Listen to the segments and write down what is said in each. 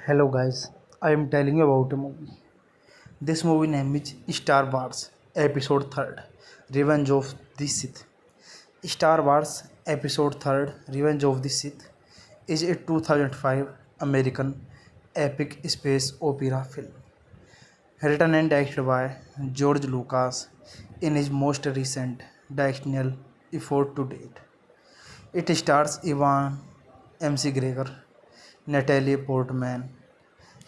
Hello guys, I am telling you about a movie. This movie name is Star Wars Episode 3rd Revenge of the Sith. Star Wars Episode 3rd Revenge of the Sith is a 2005 American epic space opera film written and directed by George Lucas in his most recent directorial effort to date. It stars Ewan McGregor, Natalie Portman,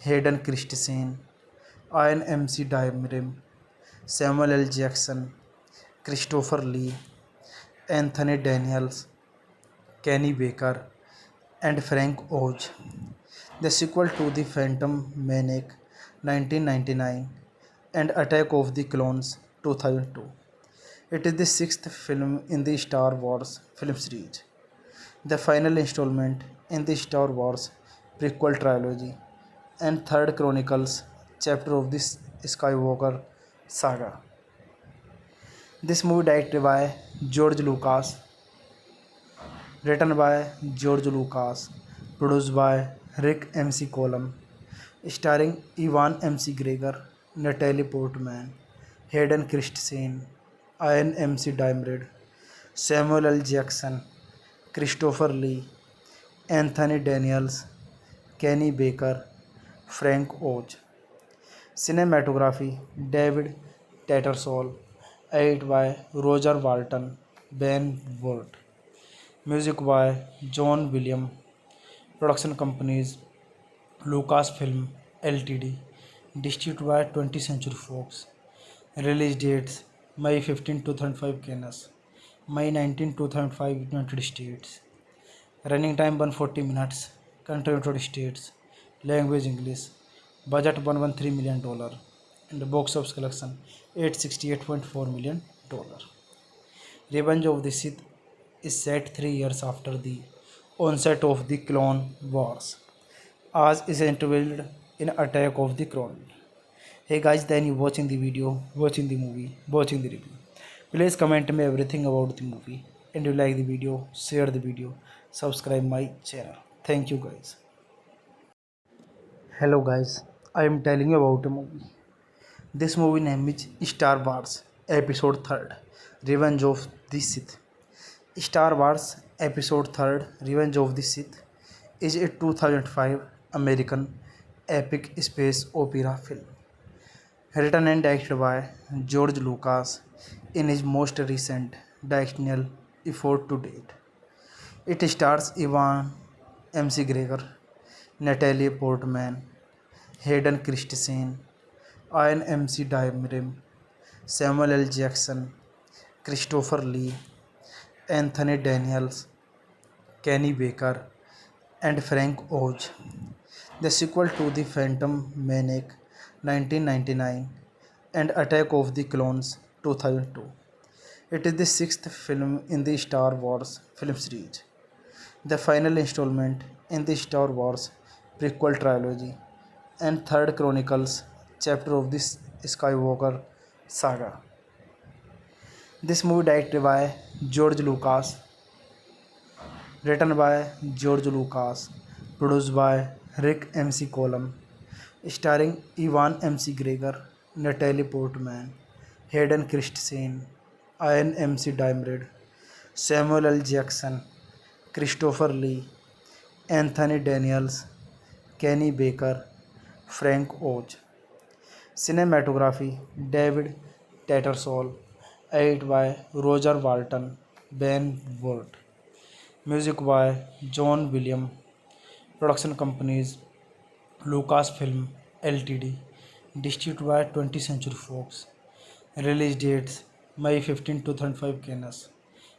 Hayden Christensen, Ian Diamond, Samuel L. Jackson, Christopher Lee, Anthony Daniels, Kenny Baker, and Frank Oz. The sequel to The Phantom Menace 1999 and Attack of the Clones 2002. It is the sixth film in the Star Wars film series, the final installment in the Star Wars prequel trilogy, and third Chronicles chapter of this Skywalker saga. This movie directed by George Lucas, written by George Lucas, produced by Rick MC Colum, starring Ewan MC Gregor, Natalie Portman, Hayden Christensen, Ian MC Diamond, Samuel L. Jackson, Christopher Lee, Anthony Daniels, Kenny Baker, Frank Oz. Cinematography David Tattersall, edited by Roger Walton, Ben Ward. Music by John Williams. Production companies Lucasfilm Ltd. Distributed by 20th Century Fox. Release dates May 15, 2005 Cannes, May 19, 2005 United States. Running time 140 minutes. Country United States. Language English. Budget $113 million. And box office collection $868.4 million. Revenge of the Sith is set 3 years after the onset of the Clone Wars, as is intervened in Attack of the Clone. Hey guys, then you watching the video, watching the movie, watching the review. Please comment me everything about the movie. And you like the video, share the video, subscribe my channel. Thank you guys. Hello guys, I am telling you about a movie. This movie name is Star Wars Episode 3rd Revenge of the Sith. Star Wars Episode 3rd Revenge of the Sith is a 2005 American epic space opera film written and directed by George Lucas in his most recent directorial effort to date. It stars Ewan McGregor, Natalie Portman, Hayden Christensen, Ian Diamond, Samuel L. Jackson, Christopher Lee, Anthony Daniels, Kenny Baker, and Frank Oz. The sequel to The Phantom Menace 1999 and Attack of the Clones 2002. It is the sixth film in the Star Wars film series, the final installment in the Star Wars prequel trilogy, and third Chronicles chapter of the Skywalker saga. This movie directed by George Lucas, written by George Lucas, produced by Rick MC Colum, starring Ewan McGregor, Natalie Portman, Hayden Christensen, Ian Diamond, Samuel L. Jackson, Christopher Lee, Anthony Daniels, Kenny Baker, Frank Oz. Cinematography David Tattersall, edited by Roger Walton, Ben Ward. Music by John Williams. Production companies Lucasfilm Ltd. Distributed by 20th Century Fox. Release dates May 15, 2005 Canada,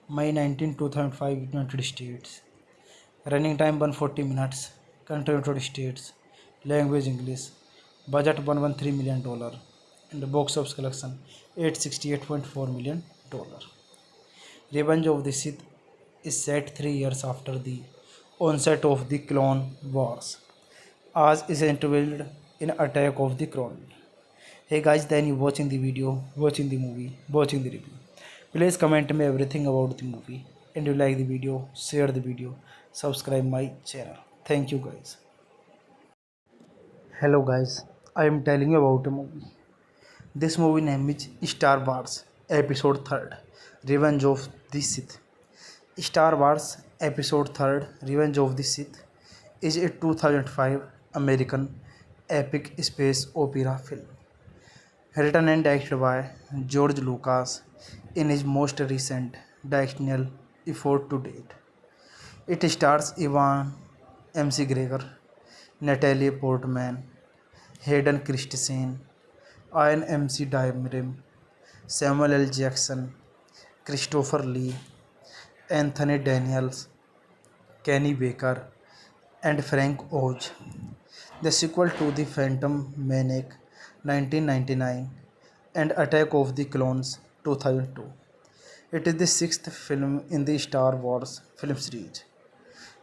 May 19, 2005 United States. Running time 140 minutes. Country United States. Language English. Budget $113 million. And box office collection $868.4 million. Revenge of the Sith is set 3 years after the onset of the Clone Wars, as is interviewed in Attack of the Clone. Hey guys, then you watching the video, watching the movie, watching the review. Please comment me everything about the movie, and you like the video, share the video, subscribe my channel. Thank you guys. Hello guys, I am telling you about a movie. This movie name is Star Wars Episode 3rd Revenge of the Sith. Star Wars Episode 3rd Revenge of the Sith is a 2005 American epic space opera film written and directed by George Lucas in his most recent directorial effort to date. It stars Ewan McGregor, Natalie Portman, Hayden Christensen, Ian Diamond, Samuel L. Jackson, Christopher Lee, Anthony Daniels, Kenny Baker, and Frank Oz. The sequel to The Phantom Menace 1999 and Attack of the Clones 2002. It is the sixth film in the Star Wars film series,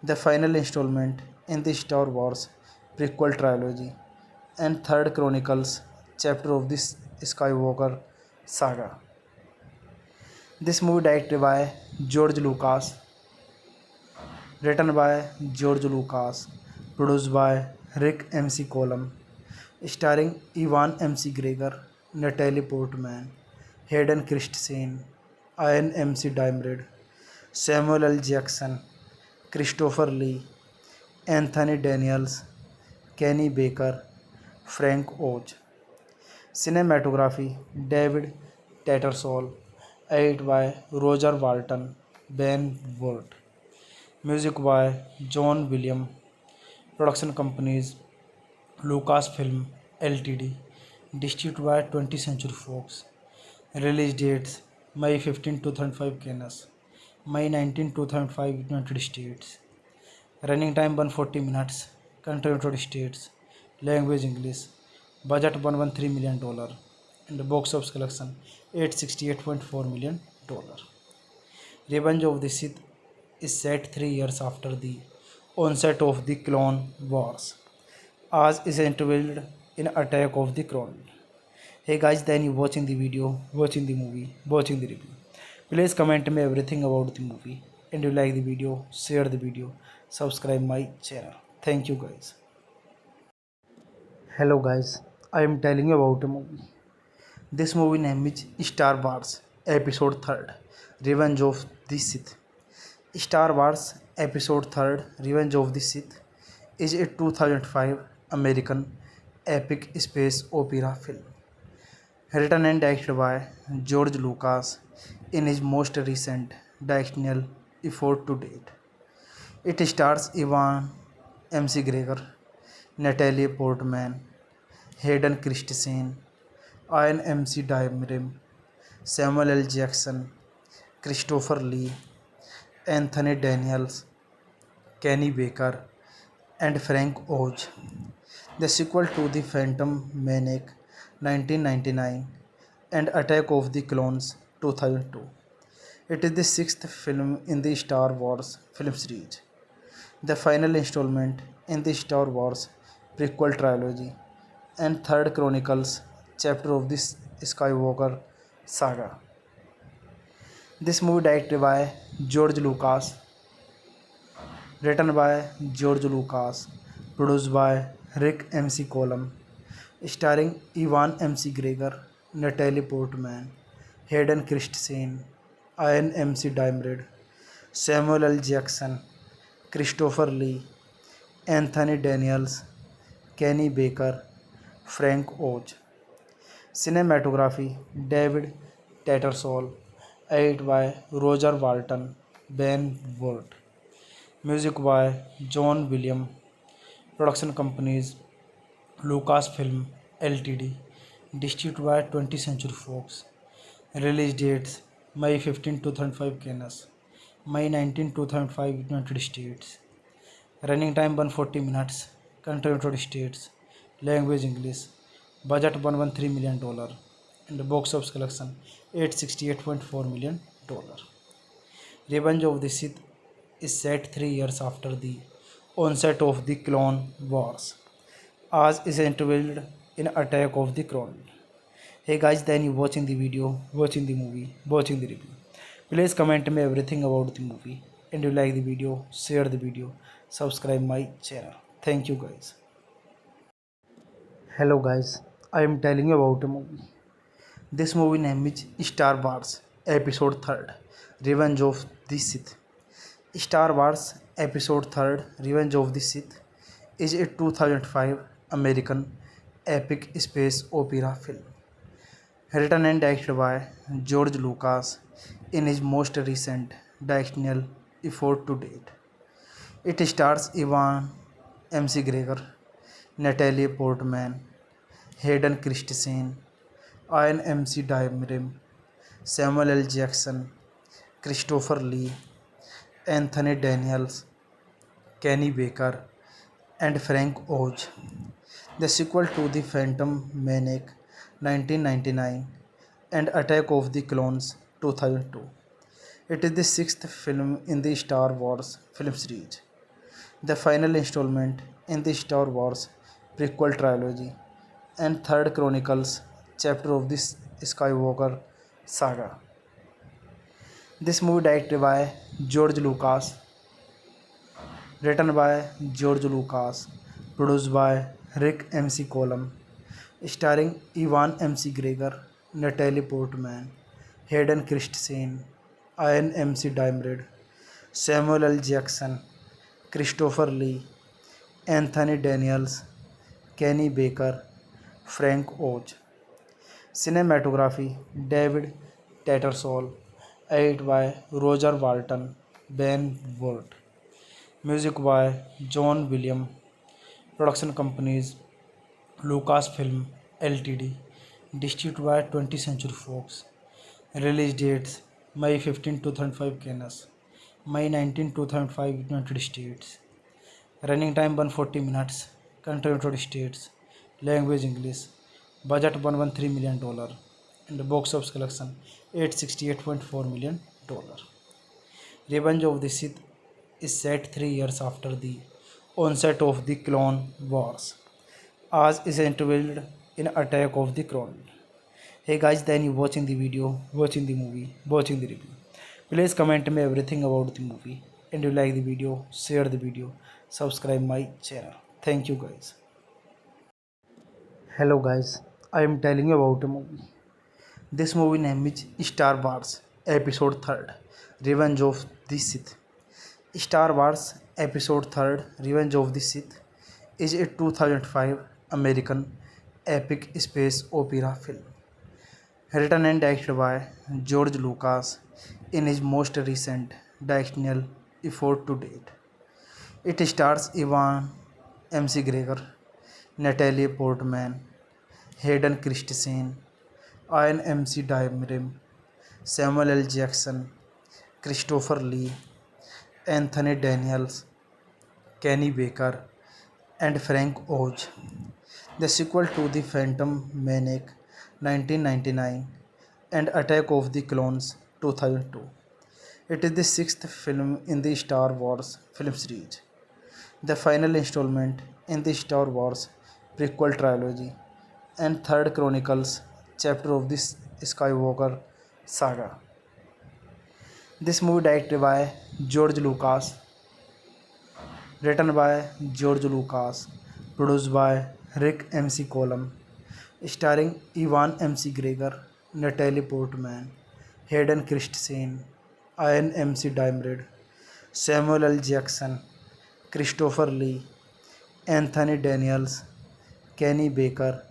the final installment in the Star Wars prequel trilogy, and third Chronicles chapter of the Skywalker saga. This movie directed by George Lucas, written by George Lucas, produced by Rick MC Colum, starring Ewan McGregor, Natalie Portman, Hayden Christensen, Ian Diamond, Samuel L. Jackson, Christopher Lee, Anthony Daniels, Kenny Baker, Frank Oz. Cinematography David Tattersall, edited by Roger Walton, Ben Ward. Music by John Williams. Production companies Lucasfilm Ltd. Distributed by 20th Century Fox. Release dates May 15, 2005 Canada, May 19, 2005 United States. Running time 140 minutes. Country United States. Language English. Budget $113 million. And box office collection $868.4 million. Revenge of the Sith is set 3 years after the onset of the Clone Wars, as is interviewed in Attack of the Clone. Hey guys, then you watching the video, watching the movie, watching the review. Please comment me everything about the movie, and you like the video, share the video, subscribe my channel. Thank you guys. Hello guys, I am telling you about a movie. This movie name is Star Wars Episode 3rd Revenge of the Sith. Star Wars Episode 3rd Revenge of the Sith is a 2005 American epic space opera film written and directed by George Lucas in his most recent directorial effort to date. It stars Ewan McGregor, Natalie Portman, Hayden Christensen, Ian Diamond, Samuel L. Jackson, Christopher Lee, Anthony Daniels, Kenny Baker, and Frank Oz. The sequel to The Phantom Menace 1999 and Attack of the Clones 2002. It is the sixth film in the Star Wars film series, the final installment in the Star Wars prequel trilogy, and third Chronicles chapter of the Skywalker saga. This movie directed by George Lucas, written by George Lucas, produced by Rick MC Colum, starring Ewan McGregor, Natalie Portman, Hayden Christensen, Ian Diamond, Samuel L. Jackson, Christopher Lee, Anthony Daniels, Kenny Baker, Frank Oz. Cinematography David Tattersall, edited by Roger Walton, Ben Ward. Music by John Williams. Production companies Lucasfilm Ltd. Distributed by 20th Century Fox. Release dates May 15, 2005 Canada, May 19, 2005 United States. Running time 140 minutes. Country United States. Language English. Budget $113 million. And box office collection $868.4 million. Revenge of the Sith is set 3 years after the onset of the Clone Wars, as is interviewed in Attack of the Clone. Hey guys, then you watching the video, watching the movie, watching the review. Please comment me everything about the movie, and you like the video, share the video, subscribe my channel. Thank you guys. Hello guys, I am telling you about a movie. This movie name is Star Wars Episode 3rd Revenge of the Sith. Star Wars Episode 3rd Revenge of the Sith is a 2005 American epic space opera film written and directed by George Lucas in his most recent directorial effort to date. It stars Ewan McGregor, Natalie Portman, Hayden Christensen, Ian Diamond, Samuel L. Jackson, Christopher Lee, Anthony Daniels, Kenny Baker, and Frank Oz. The sequel to The Phantom Menace 1999 and Attack of the Clones 2002. It is the sixth film in the Star Wars film series, the final installment in the Star Wars prequel trilogy, and third Chronicles chapter of the Skywalker saga. This movie directed by George Lucas, written by George Lucas, produced by Rick MC Colum, starring Ewan McGregor, Natalie Portman, Hayden Christensen, Ian Diamond, Samuel L. Jackson, Christopher Lee, Anthony Daniels, Kenny Baker, Frank Oz. Cinematography David Tattersall, edited by Roger Walton, Ben Ward. Music by John Williams. Production companies Lucasfilm Ltd. Distributed by 20th Century Fox. Release dates May 15, 2005 Canada, May 19, 2005 United States. Running time 140 minutes. Country United States. Language English. Budget $113 million. And box office collection $868.4 million. Revenge of the Sith is set 3 years after the onset of the Clone Wars, as is interviewed in Attack of the Clone. Hey guys, then you watching the video, watching the movie, watching the review. Please comment me everything about the movie, and you like the video, share the video, subscribe my channel. Thank you guys. Hello guys, I am telling you about a movie. This movie name is Star Wars Episode 3rd Revenge of the Sith. Star Wars Episode 3rd Revenge of the Sith is a 2005 American epic space opera film written and directed by George Lucas in his most recent directorial effort to date. It stars Ewan McGregor, Natalie Portman, Hayden Christensen, Ian Diamond, Samuel L. Jackson, Christopher Lee, Anthony Daniels, Kenny Baker, and Frank Oz. The sequel to The Phantom Menace 1999 and Attack of the Clones 2002. It is the sixth film in the Star Wars film series, the final installment in the Star Wars prequel trilogy, and third Chronicles chapter of the Skywalker saga. This movie directed by George Lucas, written by George Lucas, produced by Rick MC Colum, starring Ewan McGregor, Natalie Portman, Hayden Christensen, Ian Diamond, Samuel L. Jackson, Christopher Lee, Anthony Daniels, Kenny Baker,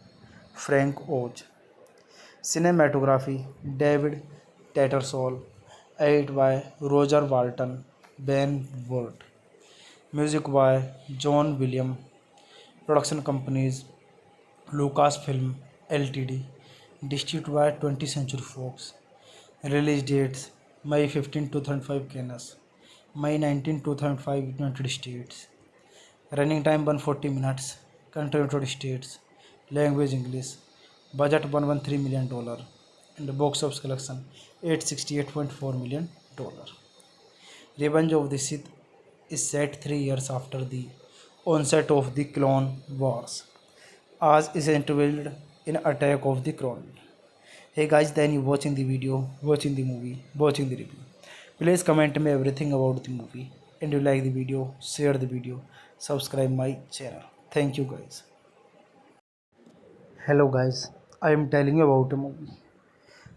Frank Oz. Cinematography David Tattersall, edited by Roger Walton, Ben Ward. Music by John Williams. Production companies Lucasfilm Ltd. Distributed by 20th Century Fox. Release dates May 15, 2005 Cannes, May 19, 2005 United States. Running time 140 minutes. Country United States. Language English. Budget $113 million. And box office collection $868.4 million. Revenge of the Sith is set 3 years after the onset of the Clone Wars, as is interviewed in Attack of the Clone. Hey guys, then you watching the video, watching the movie, watching the review. Please comment me everything about the movie, and you like the video, share the video, subscribe my channel. Thank you guys. Hello guys, I am telling you about a movie.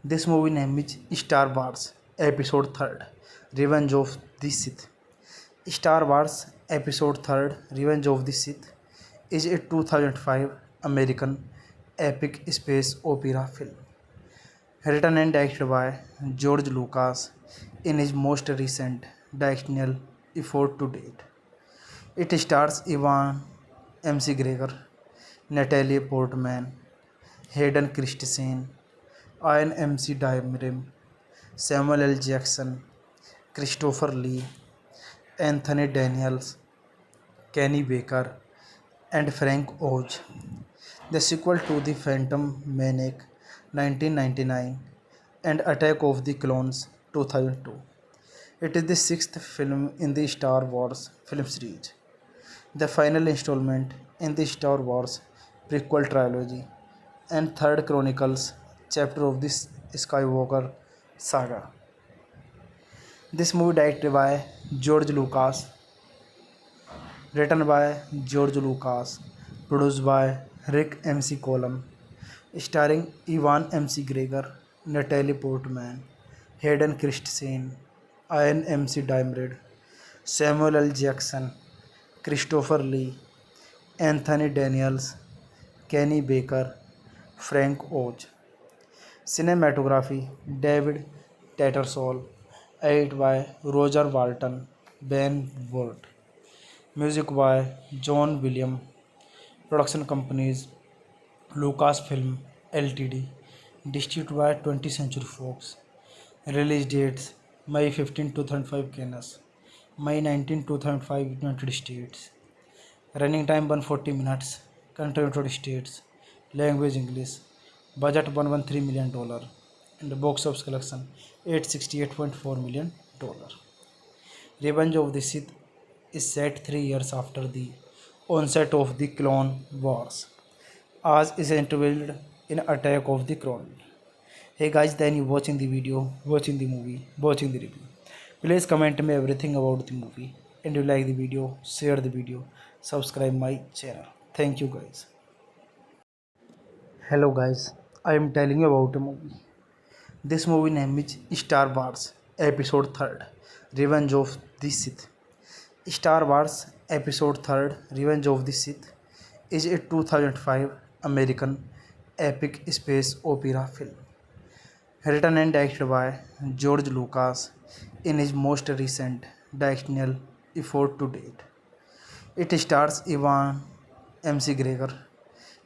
This movie name is Star Wars Episode 3rd Revenge of the Sith. Star Wars Episode 3rd Revenge of the Sith is a 2005 American epic space opera film written and directed by George Lucas in his most recent directorial effort to date. It stars Ewan McGregor, Natalie Portman, Hayden Christensen, Ian Diamond, Samuel L. Jackson, Christopher Lee, Anthony Daniels, Kenny Baker, and Frank Oz. The sequel to The Phantom Menace 1999 and Attack of the Clones 2002. It is the sixth film in the Star Wars film series, the final installment in the Star Wars prequel trilogy, and third Chronicles chapter of the Skywalker saga. This movie directed by George Lucas, written by George Lucas, produced by Rick MC Colum, starring Ewan McGregor, Natalie Portman, Hayden Christensen, Ian Diamond, Samuel L. Jackson, Christopher Lee, Anthony Daniels, Kenny Baker, Frank Oz. Cinematography David Tattersall, edited by Roger Walton, Ben Ward. Music by John Williams. Production companies Lucasfilm Ltd. Distributed by 20th Century Fox. Release dates May 15, 2005 Cannes, May 19, 2005 United States. Running time 140 minutes. Country United States. Language English. Budget $113 million. And box office collection $868.4 million. Revenge of the Sith is set 3 years after the onset of the Clone Wars, as is interviewed in Attack of the Clone. Hey guys, then you watching the video, watching the movie, watching the review. Please comment me everything about the movie, and you like the video, share the video, subscribe my channel. Thank you guys. Hello guys, I am telling you about a movie. This movie name is Star Wars Episode 3rd Revenge of the Sith. Star Wars Episode 3rd Revenge of the Sith is a 2005 American epic space opera film written and directed by George Lucas in his most recent directorial effort to date. It stars Ewan McGregor,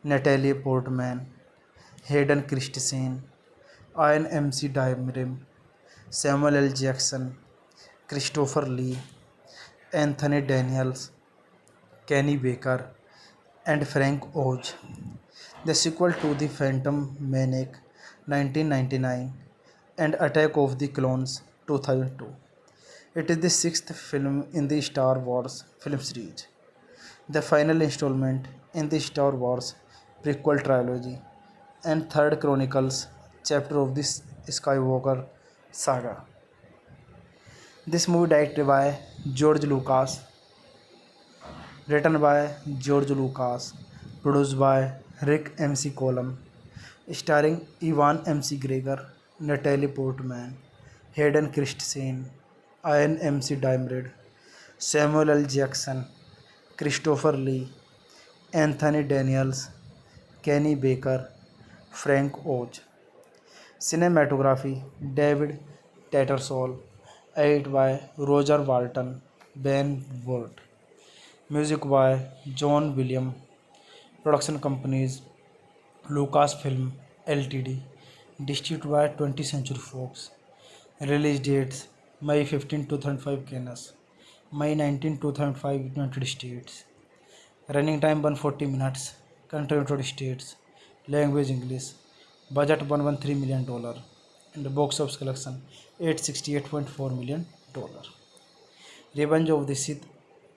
Natalie Portman, Hayden Christensen, Ian Diamond, Samuel L. Jackson, Christopher Lee, Anthony Daniels, Kenny Baker, and Frank Oz. The sequel to The Phantom Menace 1999 and Attack of the Clones 2002. It is the sixth film in the Star Wars film series, the final installment in the Star Wars prequel trilogy, and third Chronicles chapter of the Skywalker saga. This movie directed by George Lucas, written by George Lucas, produced by Rick MC Colum, starring Ewan McGregor, Natalie Portman, Hayden Christensen, Ian Diamond, Samuel L. Jackson, Christopher Lee, Anthony Daniels, Kenny Baker, Frank Oz. Cinematography David Tattersall, edited by Roger Walton, Ben Ward. Music by John Williams. Production companies Lucasfilm Ltd. Distributed by 20th Century Fox. Release dates May 15, 2005 Canada, May 19, 2005 United States. Running time 140 minutes. Country United States. Language English. Budget $113 million. And the box office collection $868.4 million. Revenge of the Sith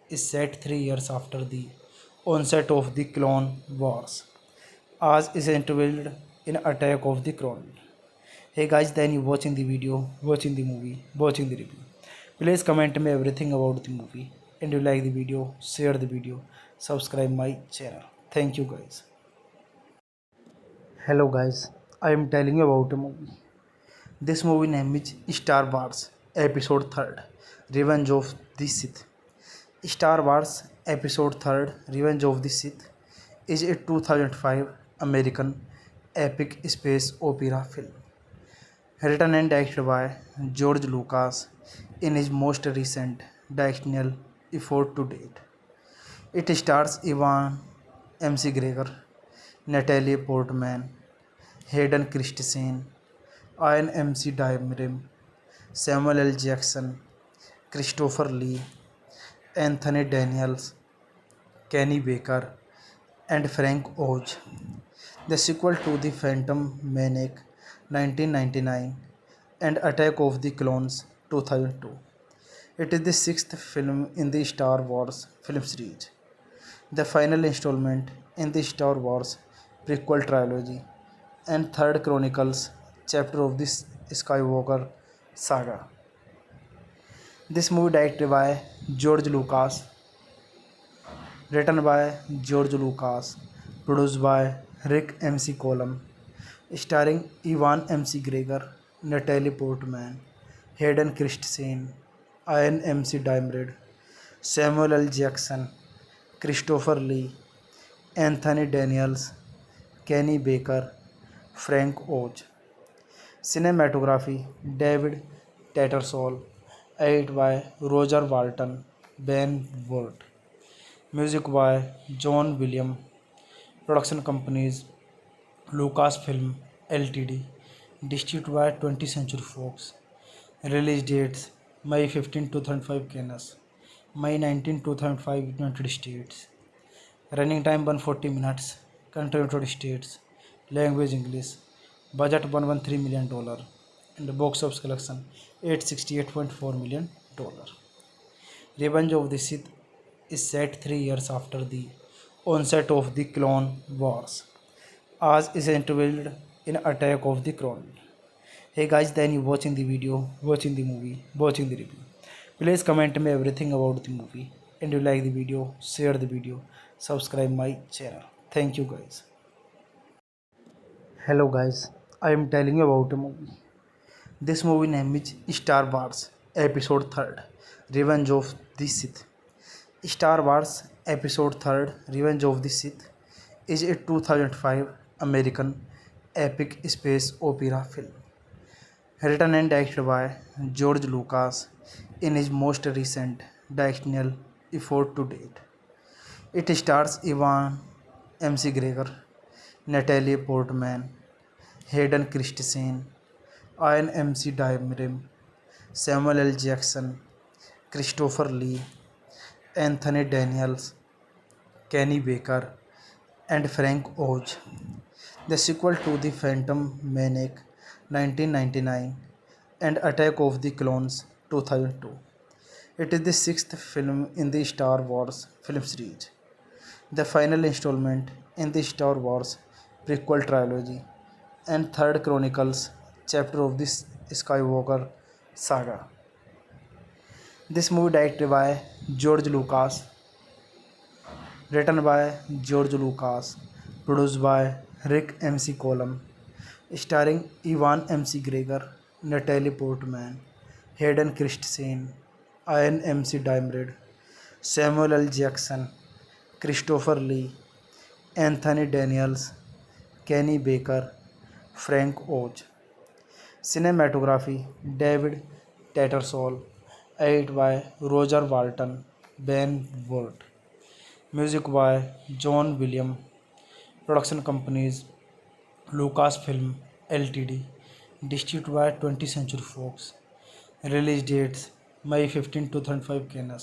is set 3 years after the onset of the Clone Wars, as is interviewed in Attack of the Clone. Hey guys, then you watching the video, watching the movie, watching the review. Please comment me everything about the movie, and you like the video, share the video, subscribe my channel. Thank you guys. Hello guys, I am telling you about a movie. This movie name is Star Wars Episode 3rd Revenge of the Sith. Star Wars Episode 3rd Revenge of the Sith is a 2005 American epic space opera film written and directed by George Lucas in his most recent directorial effort to date. It stars Ewan McGregor, Natalie Portman, Hayden Christensen, Ian Diamond, Samuel L. Jackson, Christopher Lee, Anthony Daniels, Kenny Baker, and Frank Oz. The sequel to The Phantom Menace 1999 and Attack of the Clones 2002. It is the sixth film in the Star Wars film series, the final installment in the Star Wars prequel trilogy, and third Chronicles chapter of the Skywalker saga. This movie directed by George Lucas, written by George Lucas, produced by Rick MC Colum, starring Ewan McGregor, Natalie Portman, Hayden Christensen, Ian Diamond, Samuel L. Jackson, Christopher Lee, Anthony Daniels, Kenny Baker, Frank Oz. Cinematography David Tattersall, edited by Roger Walton, Ben Ward. Music by John Williams. Production companies Lucasfilm Ltd. Distributed by 20th Century Fox. Release dates May 15, 2005 Canada, May 19, 2005 United States. Running time 140 minutes. Country United States. Language English. Budget $113 million. And the box office collection $868.4 million. Revenge of the Sith is set 3 years after the onset of the Clone Wars, as is interviewed in Attack of the Clone. Hey guys, then you watching the video, watching the movie, watching the review. Please comment me everything about the movie, and you like the video, share the video, subscribe my channel. Thank you guys. Hello guys, I am telling you about a movie. This movie name is Star Wars Episode 3rd Revenge of the Sith. Star Wars Episode 3rd Revenge of the Sith is a 2005 American epic space opera film written and directed by George Lucas in his most recent directorial effort to date. It stars Ewan McGregor, Natalie Portman, Hayden Christensen, Ian Diamond, Samuel L. Jackson, Christopher Lee, Anthony Daniels, Kenny Baker, and Frank Oz. The sequel to The Phantom Menace 1999 and Attack of the Clones 2002. It is the sixth film in the Star Wars film series, the final installment in the Star Wars prequel trilogy, and third Chronicles chapter of the Skywalker saga. This movie directed by George Lucas, written by George Lucas, produced by Rick MC Colum, starring Ewan McGregor, Natalie Portman, Hayden Christensen, Ian Diamond, Samuel L. Jackson, Christopher Lee, Anthony Daniels, Kenny Baker, Frank Oz. Cinematography David Tattersall, edited by Roger Walton, Ben Ward. Music by John Williams. Production companies Lucasfilm Ltd. Distributed by 20th Century Fox. Release dates May 15, 2005 Canada,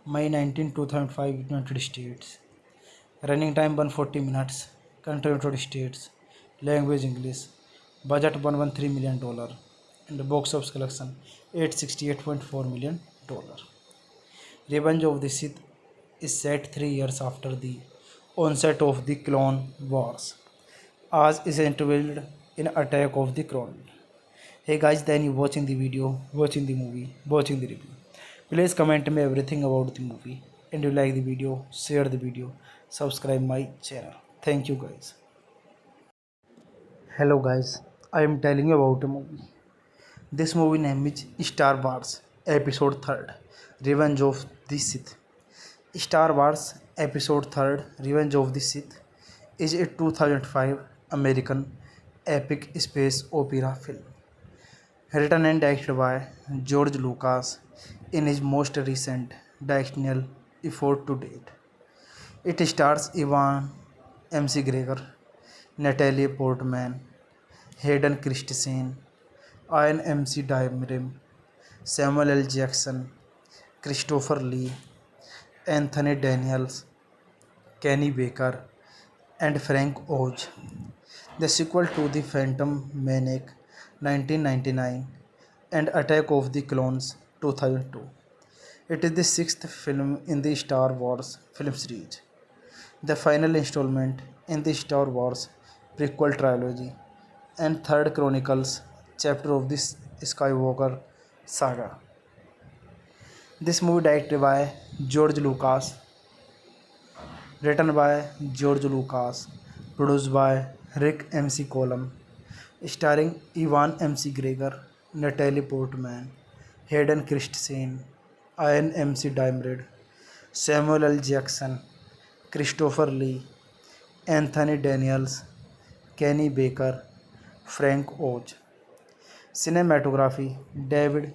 May 19, 2005 United States. Running time 140 minutes. Country United States. Language English. Budget $113 million. And box office collection $868.4 million. Revenge of the Sith is set 3 years after the onset of the Clone Wars, as is interviewed in Attack of the Clone. Hey guys, then you watching the video, watching the movie, watching the review. Please comment me everything about the movie, and you like the video, share the video, subscribe my channel. Thank you guys. Hello guys, I am telling you about a movie. This movie name is Star Wars Episode 3rd Revenge of the Sith. Star Wars Episode 3rd Revenge of the Sith is a 2005 American epic space opera film written and directed by George Lucas in his most recent directorial effort to date. It stars Ewan McGregor, Natalie Portman, Hayden Christensen, Ian Diamond, Samuel L. Jackson, Christopher Lee, Anthony Daniels, Kenny Baker, and Frank Oz. The sequel to The Phantom Menace 1999 and Attack of the Clones 2002. It is the sixth film in the Star Wars film series, the final installment in the Star Wars prequel trilogy, and third Chronicles chapter of the Skywalker saga. This movie directed by George Lucas, written by George Lucas, produced by Rick MC Colum, starring Ewan McGregor, Natalie Portman, Hayden Christensen, Ian Diamond, Samuel L. Jackson, Christopher Lee, Anthony Daniels, Kenny Baker, Frank Oz. Cinematography David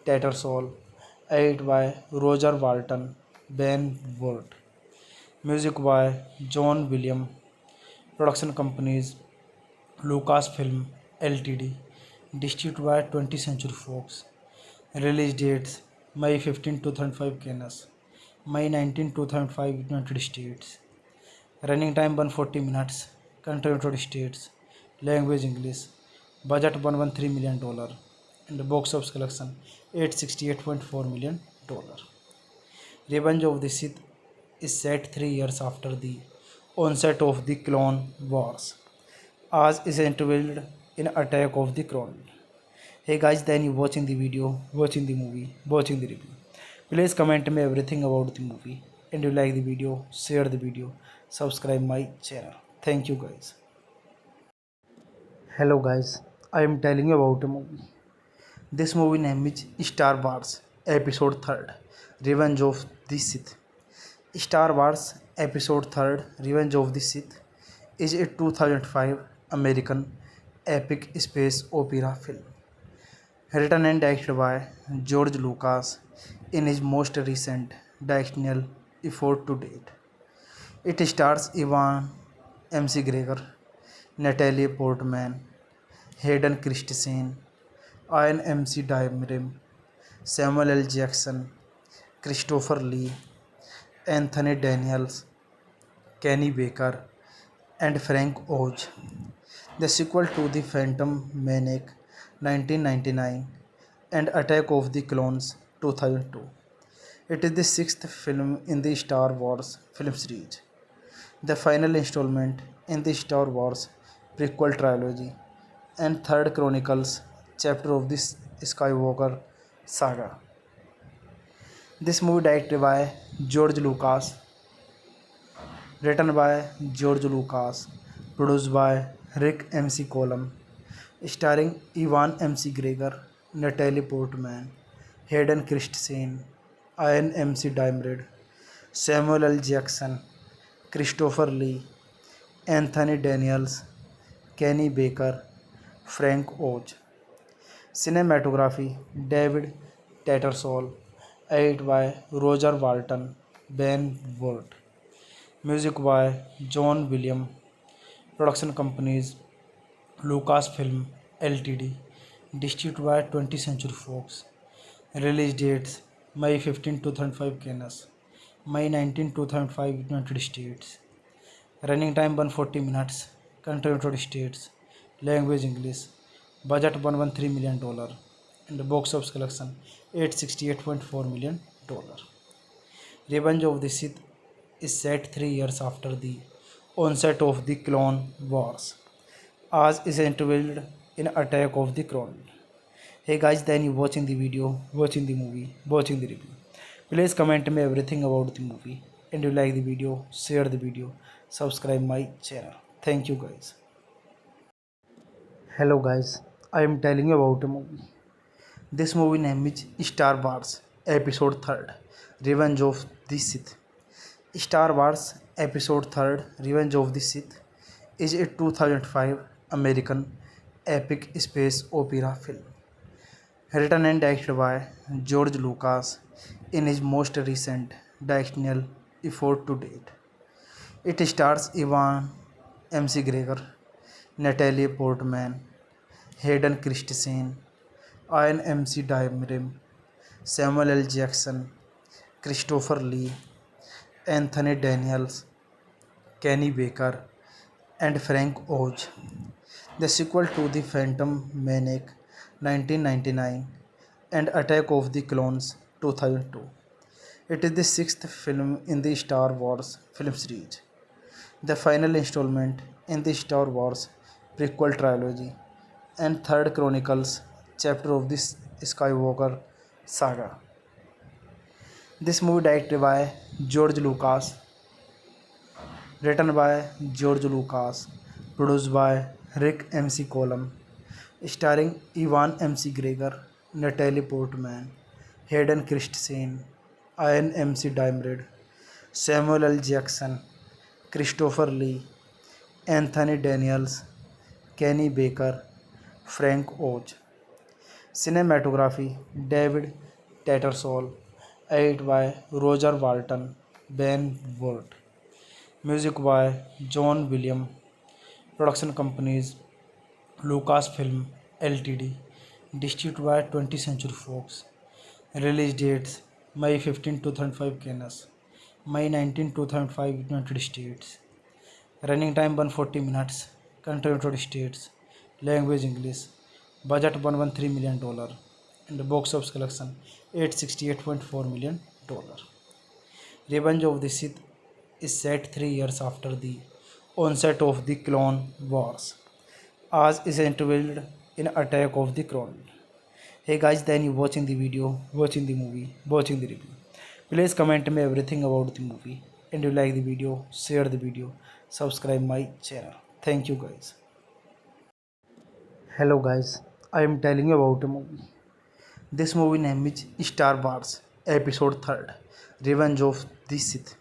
Tattersall, edited by Roger Walton, Ben Ward. Music by John Williams. Production companies Lucasfilm Ltd. Distributed by 20th Century Fox. Release dates May 15, 2005 Canada, May 19, 2005 United States. Running time 140 minutes. Country United States. Language English. Budget $113 million. And box office collection $868.4 million. Revenge of the Sith is set 3 years after the onset of the Clone Wars, as is interviewed in Attack of the Clone. Hey guys, then you watching the video, watching the movie, watching the review. Please comment me everything about the movie, and you like the video, share the video, subscribe my channel. Thank you guys. Hello guys, I am telling you about a movie. This movie name is Star Wars Episode 3rd Revenge of the Sith. Star Wars Episode 3rd Revenge of the Sith is a 2005 American epic space opera film written and directed by George Lucas in his most recent directorial effort to date. It stars Ewan McGregor, Natalie Portman, Hayden Christensen, Ian Diamond, Samuel L. Jackson, Christopher Lee, Anthony Daniels, Kenny Baker, and Frank Oz. The sequel to The Phantom Menace 1999 and Attack of the Clones 2002. It is the sixth film in the Star Wars film series, the final installment in the Star Wars prequel trilogy, and third Chronicles chapter of the Skywalker saga. This movie directed by George Lucas, written by George Lucas, produced by Rick MC Colum, starring Ewan McGregor, Natalie Portman, Hayden Christensen, Ian Diamond, Samuel L. Jackson, Christopher Lee, Anthony Daniels, Kenny Baker, Frank Oz. Cinematography David Tattersall, edited by Roger Walton, Ben Ward. Music by John Williams. Production companies Lucasfilm Ltd. Distributed by 20th Century Fox. Release dates May 15, 2005 Cannes, May 19, 2005 United States. Running time 140 minutes. Country United States. Language English. Budget $113 million. And box office collection $868.4 million. Revenge of the Sith is set 3 years after the onset of the Clone Wars, as is interviewed in Attack of the Clone. Hey guys, then you watching the video, watching the movie, watching the review. Please comment me everything about the movie, and you like the video, share the video, subscribe my channel. Thank you guys. Hello guys, I am telling you about a movie. This movie name is Star Wars Episode 3rd Revenge of the Sith. Star Wars Episode 3rd Revenge of the Sith is a 2005 American epic space opera film written and directed by George Lucas in his most recent directorial effort to date. It stars Ewan McGregor, Natalie Portman, Hayden Christensen, Ian Diamond, Samuel L. Jackson, Christopher Lee, Anthony Daniels, Kenny Baker, and Frank Oz. The sequel to The Phantom Menace 1999 and Attack of the Clones 2002. It is the sixth film in the Star Wars film series, the final installment in the Star Wars prequel trilogy, and third Chronicles chapter of the Skywalker saga. This movie directed by George Lucas, written by George Lucas, produced by Rick MC Colum, starring Ewan McGregor, Natalie Portman, Hayden Christensen, Ian Diamond, Samuel L. Jackson, Christopher Lee, Anthony Daniels, Kenny Baker, Frank Oz. Cinematography David Tattersall, edited by Roger Walton, Ben Ward. Music by John Williams. Production companies Lucasfilm Ltd. Distributed by 20th Century Fox. Release dates May 15, 2005 Cannes, May 19, 2005 United States. Running time 140 minutes. Country United States. Language English. Budget $113 million. And box office collection $868.4 million. Revenge of the Sith is set 3 years after the onset of the Clone Wars, as is interviewed in Attack of the Clone. Hey guys, then you watching the video, watching the movie, watching the review. Please comment me everything about the movie, and you like the video, share the video, subscribe my channel. Thank you guys. Hello guys, I am telling you about a movie. This movie name is Star Wars Episode 3rd Revenge of the Sith.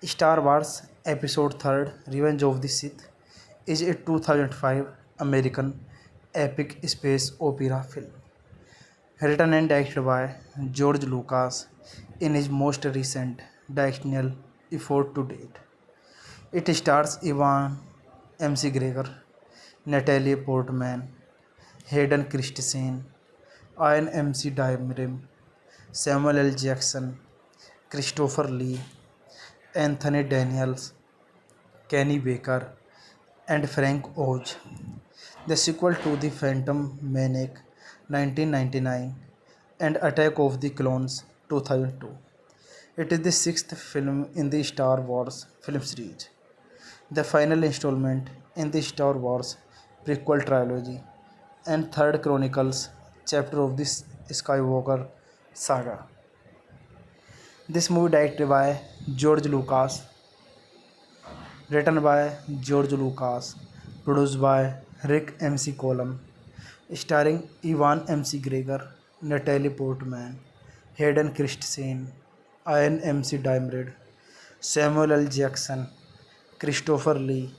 Star Wars Episode 3rd Revenge of the Sith is a 2005 American epic space opera film written and directed by George Lucas in his most recent directorial effort to date. It stars Ewan McGregor, Natalie Portman, Hayden Christensen, Ian Diamond, Samuel L. Jackson, Christopher Lee, Anthony Daniels, Kenny Baker, and Frank Oz. The sequel to The Phantom Menace 1999 and Attack of the Clones 2002. It is the sixth film in the Star Wars film series, the final installment in the Star Wars prequel trilogy, and third Chronicles chapter of the Skywalker saga. This movie directed by George Lucas, written by George Lucas, produced by Rick MC Colum, starring Ewan McGregor, Natalie Portman, Hayden Christensen, Ian Diamond, Samuel L. Jackson, Christopher Lee,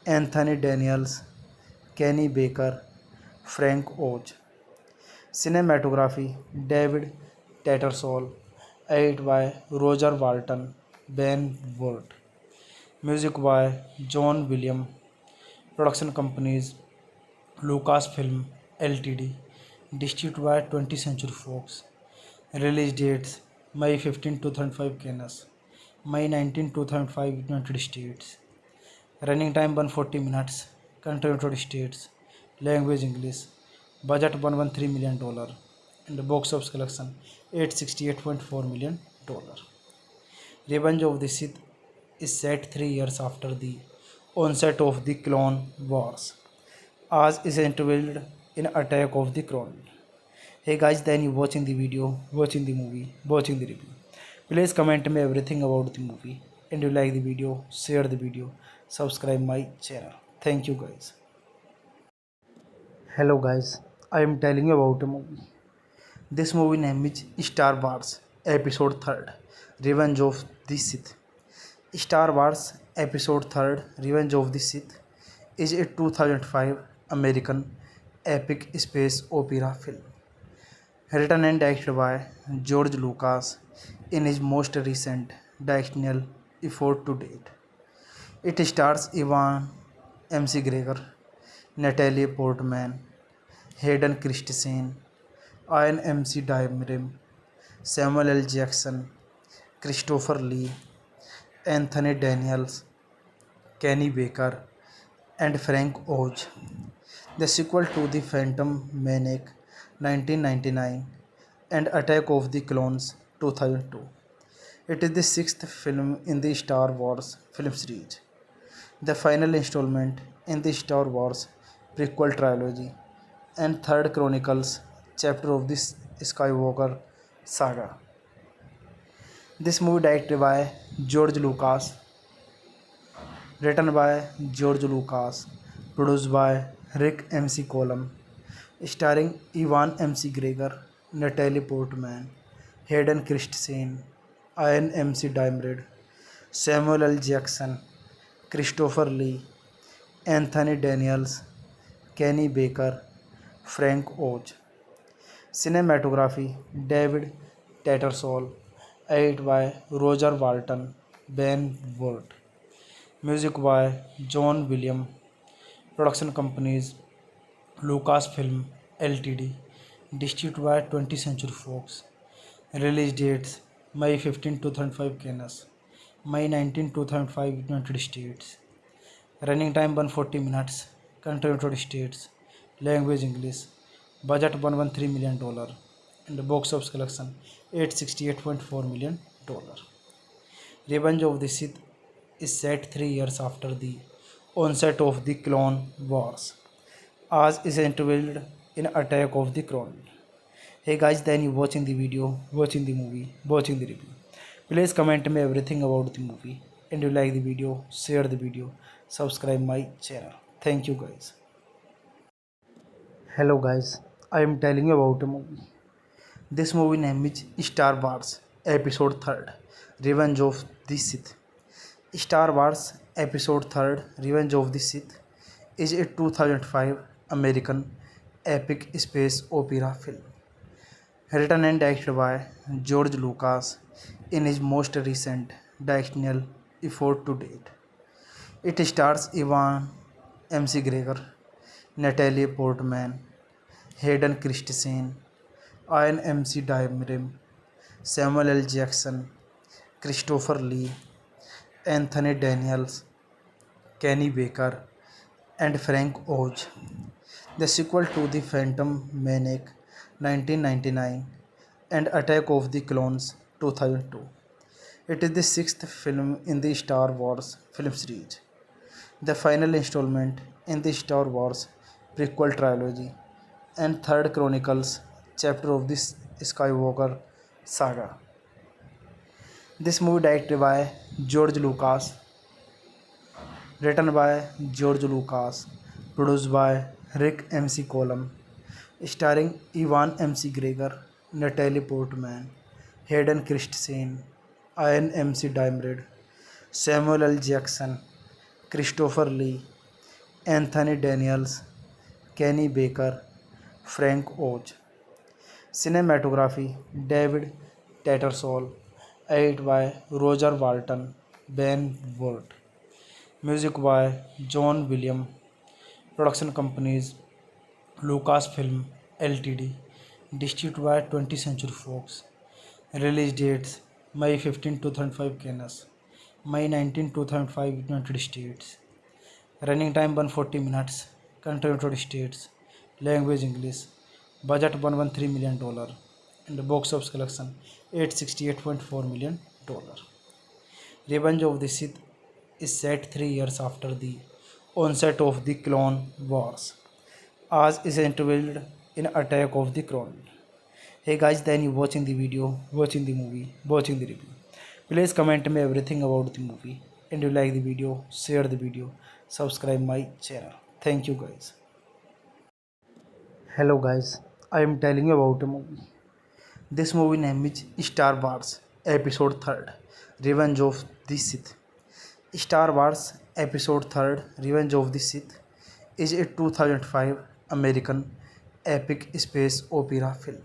Anthony Daniels, Kenny Baker, Frank Oz. Cinematography David Tattersall, edited by Roger Walton, Ben Ward. Music by John Williams. Production companies Lucasfilm Ltd. Distributed by 20th Century Fox. Release dates May 15, 2005 Cannes, May 19, 2005 United States. Running time 140 minutes. Country United States. Language English. Budget $113 million. And box office collection $868.4 million. Revenge of the Sith is set 3 years after the onset of the Clone Wars, as is interviewed in Attack of the Clone. Hey guys, then you watching the video, watching the movie, watching the review. Please comment me everything about the movie, and you like the video, share the video, subscribe my channel. Thank you guys. Hello guys, I am telling you about a movie. This movie name is Star Wars Episode 3rd Revenge of the Sith. Star Wars Episode 3rd Revenge of the Sith is a 2005 American epic space opera film written and directed by George Lucas in his most recent directorial effort to date. It stars Ewan McGregor, Natalie Portman, Hayden Christensen, Ian Diamond, Samuel L. Jackson, Christopher Lee, Anthony Daniels, Kenny Baker, and Frank Oz. The sequel to The Phantom Menace 1999 and Attack of the Clones 2002. It is the sixth film in the Star Wars film series, the final installment in the Star Wars prequel trilogy, and third Chronicles chapter of the Skywalker saga. This movie directed by George Lucas, written by George Lucas, produced by Rick MC Colum, starring Ewan McGregor, Natalie Portman, Hayden Christensen, Ian Diamond, Samuel L. Jackson, Christopher Lee, Anthony Daniels, Kenny Baker, Frank Oz. Cinematography David Tattersall, edited by Roger Walton, Ben Ward. Music by John Williams. Production companies Lucasfilm Ltd. Distributed by 20th Century Fox. Release dates May 15, 2005 Cannes, May 19, 2005 United States. Running time 140 minutes. Country United States. Language English. Budget $113 million. And box office collection $868.4 million. Revenge of the Sith is set 3 years after the onset of the Clone Wars, as is interviewed in Attack of the Clone. Hey guys, then you watching the video, watching the movie, watching the review. Please comment me everything about the movie, and you like the video, share the video, subscribe my channel. Thank you guys. Hello guys, I am telling you about a movie. This movie name is Star Wars Episode 3rd Revenge of the Sith. Star Wars Episode 3rd Revenge of the Sith is a 2005 American epic space opera film written and directed by George Lucas in his most recent directorial effort to date. It stars Ewan McGregor, Natalie Portman, Hayden Christensen, Ian Diamond, Samuel L. Jackson, Christopher Lee, Anthony Daniels, Kenny Baker, and Frank Oz. The sequel to The Phantom Menace 1999 and Attack of the Clones 2002. It is the sixth film in the Star Wars film series, the final installment in the Star Wars prequel trilogy, and third Chronicles chapter of the Skywalker saga. This movie directed by George Lucas, written by George Lucas, produced by Rick MC Colum, starring Ewan McGregor, Natalie Portman, Hayden Christensen, Ian Diamond, Samuel L. Jackson, Christopher Lee, Anthony Daniels, Kenny Baker, Frank Oz. Cinematography David Tattersall, edited by Roger Walton, Ben Ward. Music by John Williams. Production companies Lucasfilm Ltd. Distributed by 20th Century Fox. Release dates May 15, 2005 Cannes, May 19, 2005 United States. Running time 140 minutes. Country United States. Language English. Budget $113 million. And box office collection $868.4 million. Revenge of the Sith is set 3 years after the onset of the Clone Wars, as is interviewed in Attack of the Clone. Hey guys, then you watching the video, watching the movie, watching the review. Please comment me everything about the movie. And you like the video, share the video, subscribe my channel. Thank you guys. Hello guys, I am telling you about a movie. This movie name is Star Wars Episode 3rd Revenge of the Sith. Star Wars Episode 3rd Revenge of the Sith is a 2005 American epic space opera film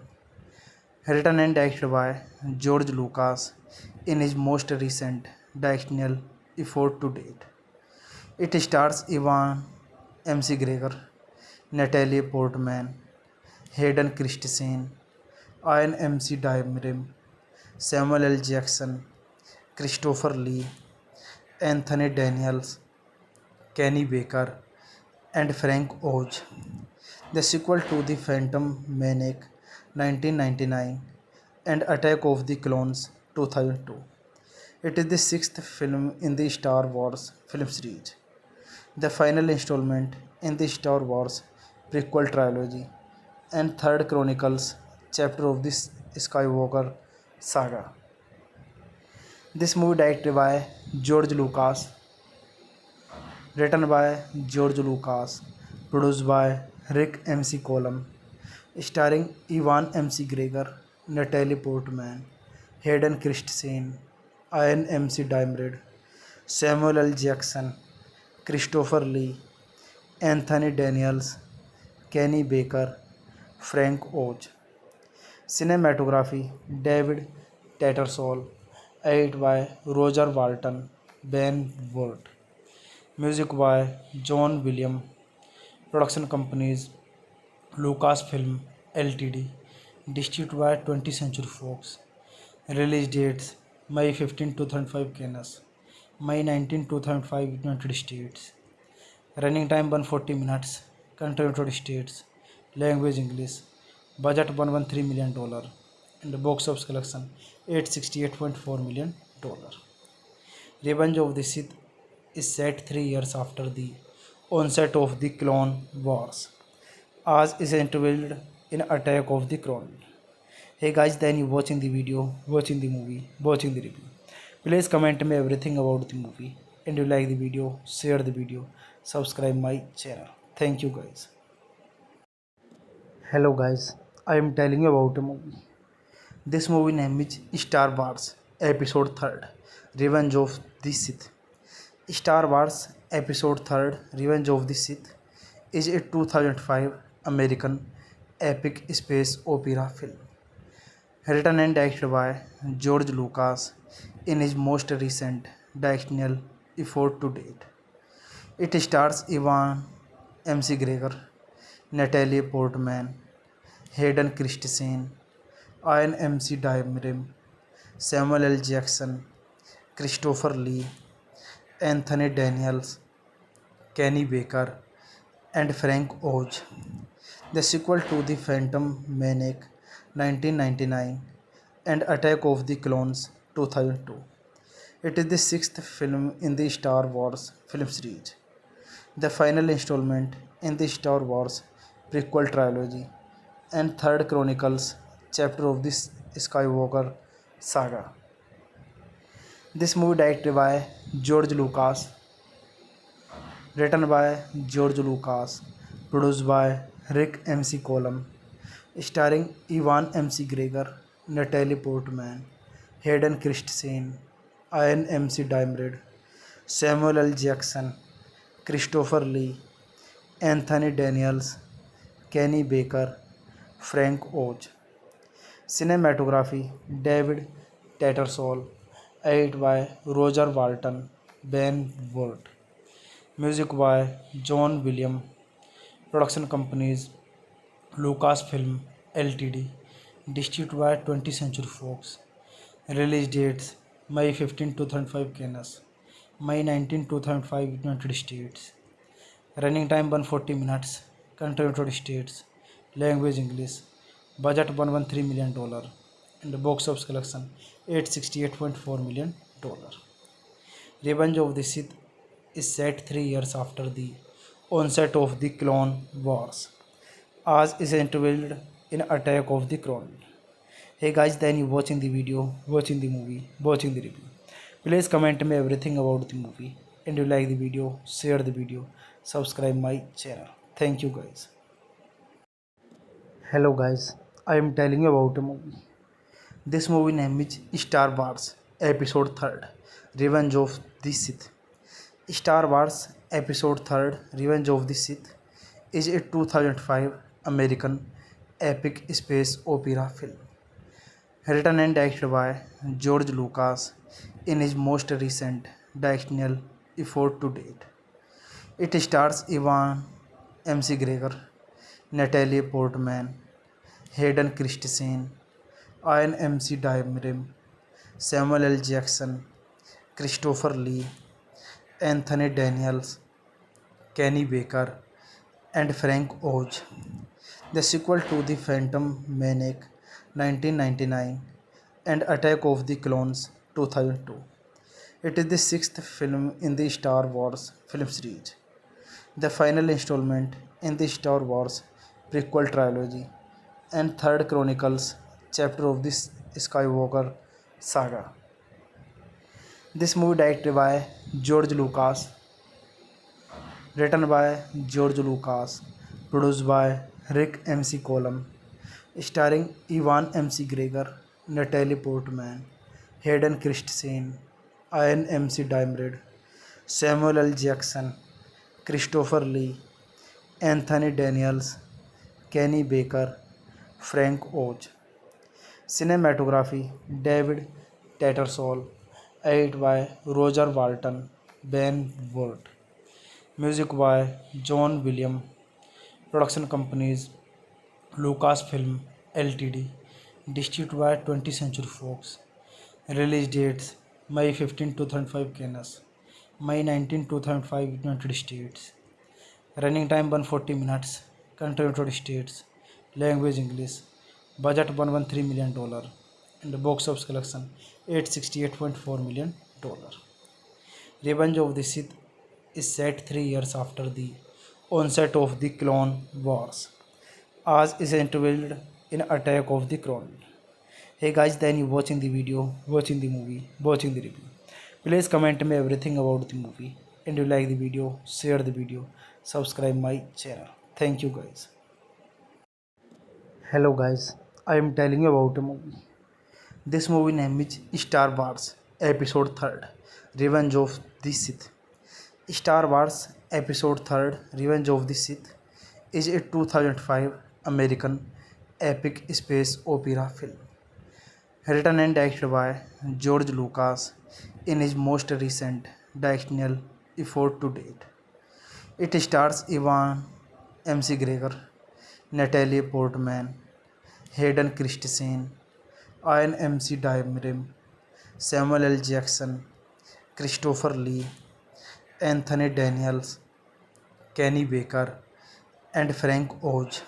written and directed by George Lucas in his most recent directorial effort to date. It stars Ewan McGregor, Natalie Portman, Hayden Christensen, Ian Diamond, Samuel L. Jackson, Christopher Lee, Anthony Daniels, Kenny Baker, and Frank Oz. The sequel to The Phantom Menace 1999 and Attack of the Clones 2002. It is the sixth film in the Star Wars film series, the final installment in the Star Wars prequel trilogy, and third Chronicles chapter of the Skywalker saga. This movie directed by George Lucas, written by George Lucas, produced by Rick MC Colum, starring Ewan McGregor, Natalie Portman, Hayden Christensen, Ian Diamond, Samuel L. Jackson, Christopher Lee, Anthony Daniels, Kenny Baker, Frank Oz. Cinematography David Tattersall, edited by Roger Walton, Ben Ward. Music by John Williams. Production companies Lucasfilm Ltd. Distributed by 20th Century Fox. Release dates May 15, 2005 Cannes, May 19, 2005 United States. Running time 140 minutes. Country United States. Language English. Budget $113 million. And box office collection $868.4 million. Revenge of the Sith is set 3 years after the onset of the Clone Wars, as is interviewed in Attack of the Clone. Hey guys, then you watching the video, watching the movie, watching the review. Please comment me everything about the movie. And you like the video, share the video, subscribe my channel. Thank you guys. Hello guys, I am telling you about a movie. This movie name is Star Wars Episode 3rd Revenge of the Sith. Star Wars Episode 3rd Revenge of the Sith is a 2005 American epic space opera film written and directed by George Lucas in his most recent directorial effort to date. It stars Ewan McGregor, Natalie Portman, Hayden Christensen, Ian Diamond, Samuel L. Jackson, Christopher Lee, Anthony Daniels, Kenny Baker, and Frank Oz. The sequel to The Phantom Menace 1999 and Attack of the Clones 2002. It is the sixth film in the Star Wars film series, the final installment in the Star Wars prequel trilogy, and third Chronicles chapter of the Skywalker saga. This movie directed by George Lucas, written by George Lucas, produced by Rick MC Colum, starring Ewan McGregor, Natalie Portman, Hayden Christensen, Ian Diamond, Samuel L. Jackson, Christopher Lee, Anthony Daniels, Kenny Baker, Frank Oz. Cinematography David Tattersall, edited by Roger Walton, Ben Ward. Music by John Williams. Production companies Lucasfilm Ltd. Distributed by 20th Century Fox. Release dates May 15, 2005 Canada, May 19, 2005 United States. Running time 140 minutes. Country United States. Language English. Budget $113 million. And box office collection $868.4 million. Revenge of the Sith is set 3 years after the onset of the Clone Wars, as is interviewed in Attack of the Clone. Hey guys, then you watching the video, watching the movie, watching the review. Please comment me everything about the movie, and you like the video, share the video, subscribe my channel. Thank you guys. Hello guys, I am telling you about a movie. This movie name is Star Wars Episode 3rd Revenge of the Sith. Star Wars Episode 3rd Revenge of the Sith is a 2005 American epic space opera film written and directed by George Lucas in his most recent directorial effort to date. It stars Ewan McGregor, Natalie Portman, Hayden Christensen, Ian Diamond, Samuel L. Jackson, Christopher Lee, Anthony Daniels, Kenny Baker, and Frank Oz. The sequel to The Phantom Menace 1999 and Attack of the Clones 2002. It is the sixth film in the Star Wars film series, the final installment in the Star Wars prequel trilogy, and third Chronicles chapter of the Skywalker saga. This movie directed by George Lucas, written by George Lucas, produced by Rick MC Colum, starring Ewan McGregor, Natalie Portman, Hayden Christensen, Ian Diamond, Samuel L. Jackson, Christopher Lee, Anthony Daniels, Kenny Baker, Frank Oz. Cinematography David Tattersall, edited by Roger Walton, Ben Ward. Music by John Williams. Production companies Lucasfilm Ltd. Distributed by 20th Century Fox. Release dates May 15, 2005 Canada, May 19, 2005 United States. Running time 140 minutes. Country United States. Language English. Budget $113 million. And box office collection $868.4 million. Revenge of the Sith is set 3 years after the onset of the Clone Wars, as is interviewed in Attack of the Clone. Hey guys, then you watching the video, watching the movie, watching the review. Please comment me everything about the movie, and you like the video, share the video, subscribe my channel. Thank you guys. Hello guys, I am telling you about a movie. This movie name is Star Wars Episode 3rd Revenge of the Sith. Star Wars Episode 3rd Revenge of the Sith is a 2005 American epic space opera film written and directed by George Lucas in his most recent directorial effort to date. It stars Ewan McGregor, Natalie Portman, Hayden Christensen, Ian Diamond, Samuel L. Jackson, Christopher Lee, Anthony Daniels, Kenny Baker, and Frank Oz.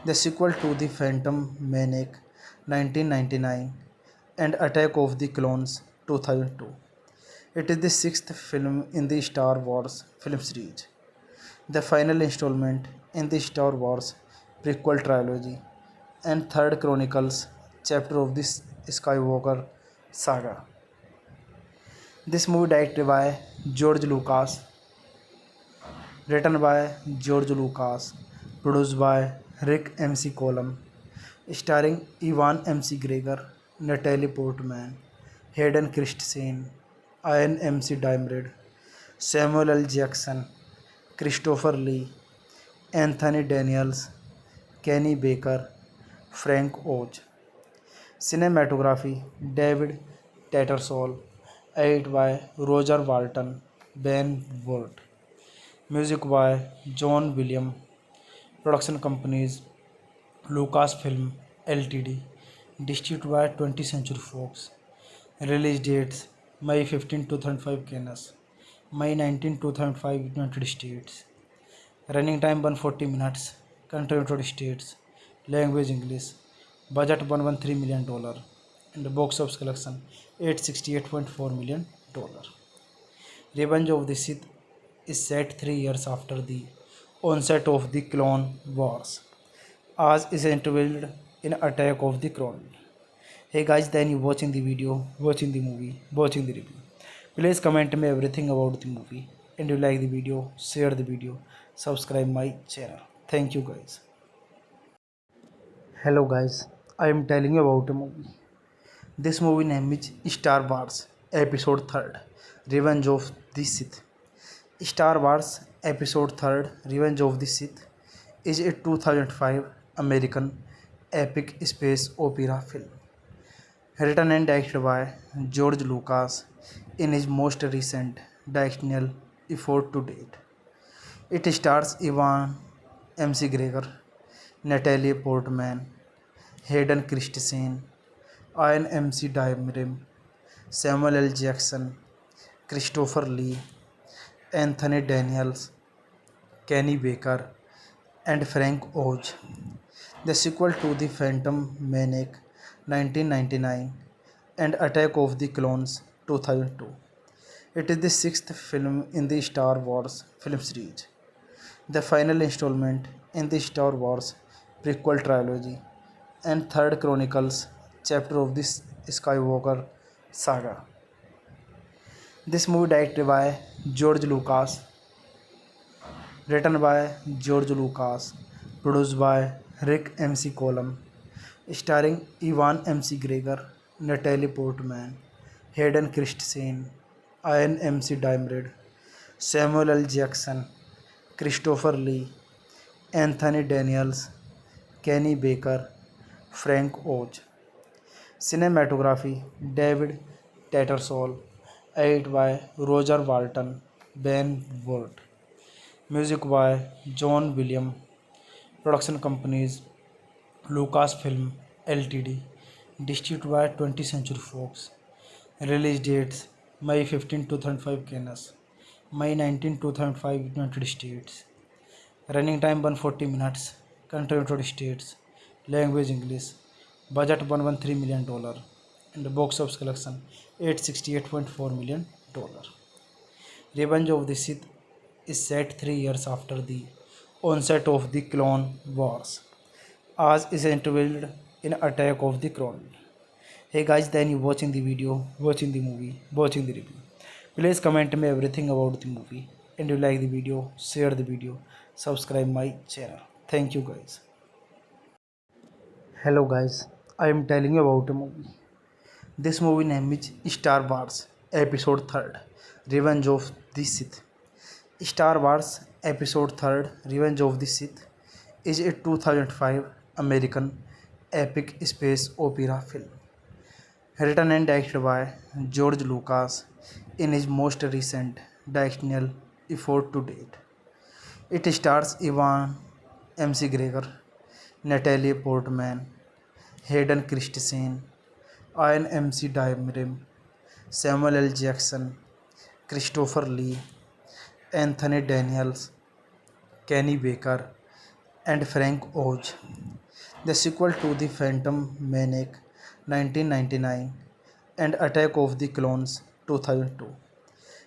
The sequel to The Phantom Menace 1999 and Attack of the Clones 2002. It is the sixth film in the Star Wars film series, the final installment in the Star Wars prequel trilogy, and third Chronicles chapter of the Skywalker saga. This movie directed by George Lucas, written by George Lucas, produced by Rick MC Colum, starring Ewan McGregor, Natalie Portman, Hayden Christensen, Ian Diamond, Samuel L. Jackson, Christopher Lee, Anthony Daniels, Kenny Baker, Frank Oz. Cinematography David Tattersall, edited by Roger Walton, Ben Ward. Music by John Williams. Production companies Lucasfilm Ltd. Distributed by 20th Century Fox. Release dates May 15, 2005 Cannes, May 19, 2005 United States. Running time 140 minutes. Country United States. Language English. Budget $113 million. And box office collection $868.4 million. Revenge of the Sith is set 3 years after the onset of the Clone Wars, as is interviewed in Attack of the Clone. Hey guys, then you watching the video, watching the movie, watching the review. Please comment me everything about the movie. And you like the video, share the video, subscribe my channel. Thank you guys. Hello guys, I am telling you about a movie. This movie name is Star Wars Episode 3rd Revenge of the Sith. Star Wars Episode 3rd Revenge of the Sith is a 2005 American epic space opera film written and directed by George Lucas in his most recent directorial effort to date. It stars Ewan McGregor, Natalie Portman, Hayden Christensen, Ian Diamond, Samuel L. Jackson, Christopher Lee, Anthony Daniels, Kenny Baker, and Frank Oz. The sequel to The Phantom Menace 1999 and Attack of the Clones 2002. It is the sixth film in the Star Wars film series, the final installment in the Star Wars prequel trilogy, and third Chronicles chapter of the Skywalker saga. This movie directed by George Lucas, written by George Lucas, produced by Rick MC Colum, starring Ewan McGregor, Natalie Portman, Hayden Christensen, Ian Diamond, Samuel L. Jackson, Christopher Lee, Anthony Daniels, Kenny Baker, Frank Oz. Cinematography David Tattersall, edited by Roger Walton, Ben Ward. Music by John Williams. Production companies Lucasfilm Ltd. Distributed by 20th Century Fox. Release dates May 15, 2005 Cannes, May 19, 2005 United States. Running time 140 minutes. Country United States. Language English. Budget $113 million. And box office collection $868.4 million. Revenge of the Sith is set 3 years after the onset of the Clone Wars, as is interviewed in Attack of the Clone. Hey guys, then you watching the video, watching the movie, watching the review. Please comment me everything about the movie. And you like the video, share the video, subscribe my channel. Thank you guys. Hello guys, I am telling you about a movie. This movie name is Star Wars Episode 3rd Revenge of the Sith. Star Wars Episode 3rd Revenge of the Sith is a 2005 American epic space opera film written and directed by George Lucas in his most recent directorial effort to date. It stars Ewan McGregor, Natalie Portman, Hayden Christensen, Ian Diamond, Samuel L. Jackson, Christopher Lee, Anthony Daniels, Kenny Baker, and Frank Oz. The sequel to The Phantom Menace 1999 and Attack of the Clones 2002.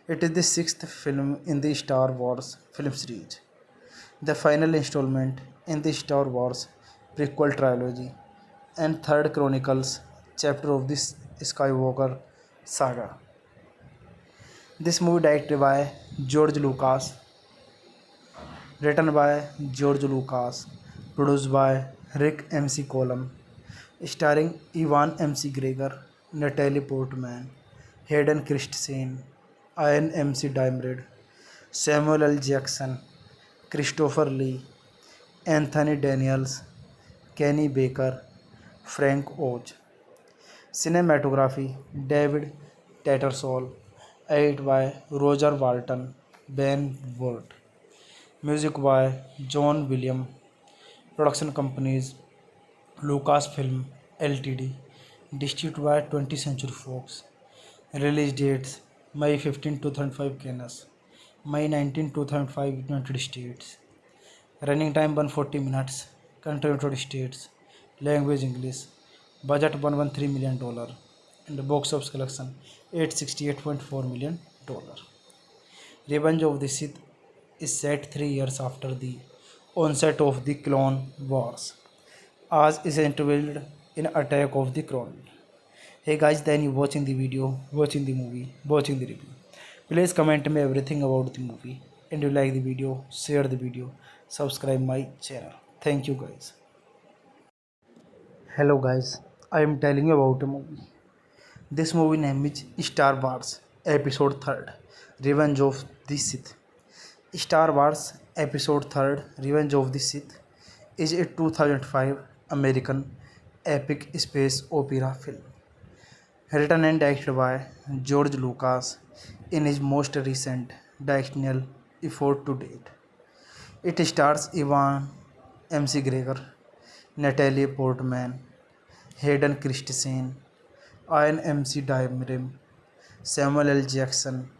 It is the sixth film in the Star Wars film series, the final installment in the Star Wars prequel trilogy, and third Chronicles chapter of the Skywalker saga. This movie directed by George Lucas, written by George Lucas, produced by Rick MC Colum, starring Ewan McGregor, Natalie Portman, Hayden Christensen, Ian Diamond, Samuel L. Jackson, Christopher Lee, Anthony Daniels, Kenny Baker, Frank Oz. Cinematography David Tattersall, edited by Roger Walton, Ben Ward. Music by John Williams. Production companies Lucasfilm Ltd. Distributed by 20th Century Fox. Release dates May 15, 2005 Canada, May 19, 2005 United States. Running time 140 minutes. Country United States. Language English. Budget $113 million. And box office collection $868.4 million. Revenge of the Sith is set 3 years after the onset of the Clone Wars, as is interviewed in Attack of the Clone. Hey guys, then you watching the video, watching the movie, watching the review. Please comment me everything about the movie, and you like the video, share the video, subscribe my channel. Thank you guys. Hello guys, I am telling you about a movie. This movie name is Star Wars Episode 3rd Revenge of the Sith. Star Wars Episode 3rd Revenge of the Sith is a 2005 American epic space opera film written and directed by George Lucas in his most recent directorial effort to date. It stars Ewan McGregor, Natalie Portman, Hayden Christensen, Ian Diamond, Samuel L. Jackson,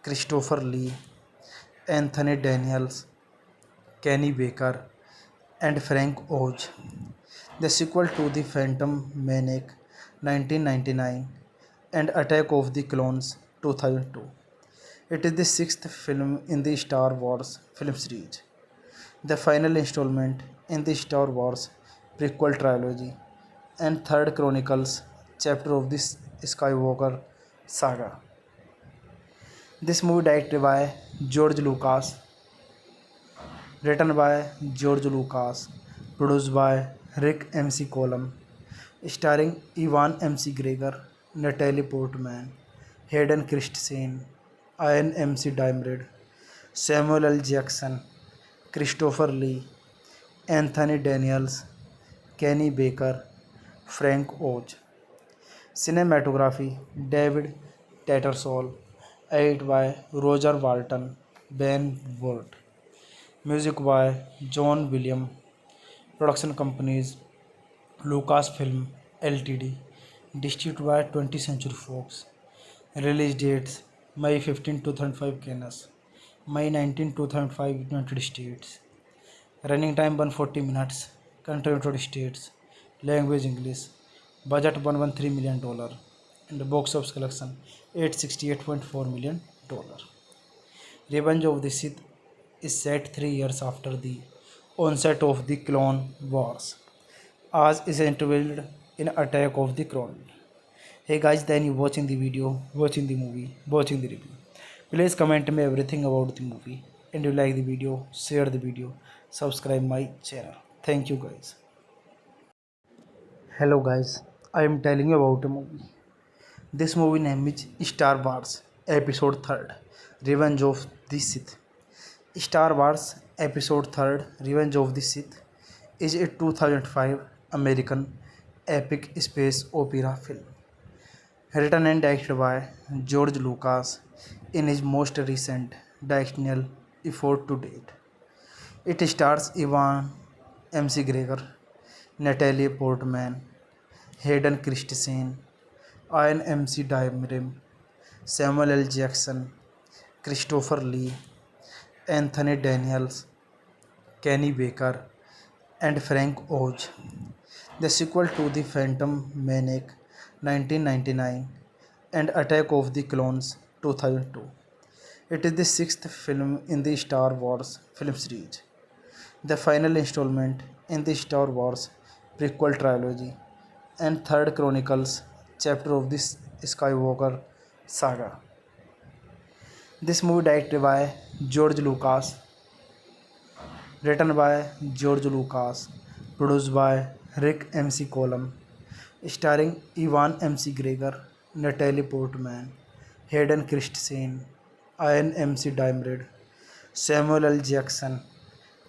Christopher Lee, Anthony Daniels, Kenny Baker, and Frank Oz. The sequel to The Phantom Menace 1999 and Attack of the Clones 2002. It is the sixth film in the Star Wars film series, the final installment in the Star Wars prequel trilogy, and third Chronicles chapter of the Skywalker saga. This movie directed by George Lucas, written by George Lucas, produced by Rick MC Colum, starring Ewan McGregor, Natalie Portman, Hayden Christensen, Ian Diamond, Samuel L. Jackson, Christopher Lee, Anthony Daniels, Kenny Baker, Frank Oz. Cinematography David Tattersall, edited by Roger Walton, Ben Ward. Music by John Williams. Production companies Lucasfilm Ltd. Distributed by 20th Century Fox. Release dates May 15, 2005 Canada, May 19, 2005 United States. Running time 140 minutes. Country United States. Language English. Budget $113 million. And box office collection $868.4 million. Revenge of the Sith is set 3 years after the onset of the Clone Wars, as is interviewed in Attack of the Clone. Hey guys, then you watching the video, watching the movie, watching the review. Please comment me everything about the movie, and you like the video, share the video, subscribe my channel. Thank you guys. Hello guys, I am telling you about a movie. This movie name is Star Wars Episode 3rd Revenge of the Sith. Star Wars Episode 3rd Revenge of the Sith is a 2005 American epic space opera film written and directed by George Lucas in his most recent directorial effort to date. It stars Ewan McGregor, Natalie Portman, Hayden Christensen, Ian Diamond, Samuel L. Jackson, Christopher Lee, Anthony Daniels, Kenny Baker, and Frank Oz. The sequel to The Phantom Menace 1999 and Attack of the Clones 2002. It is the sixth film in the Star Wars film series, the final installment in the Star Wars prequel trilogy, and third Chronicles chapter of the Skywalker saga. This movie directed by George Lucas, written by George Lucas, produced by Rick MC Colum, starring Ewan McGregor, Natalie Portman, Hayden Christensen, Ian Diamond, Samuel L. Jackson,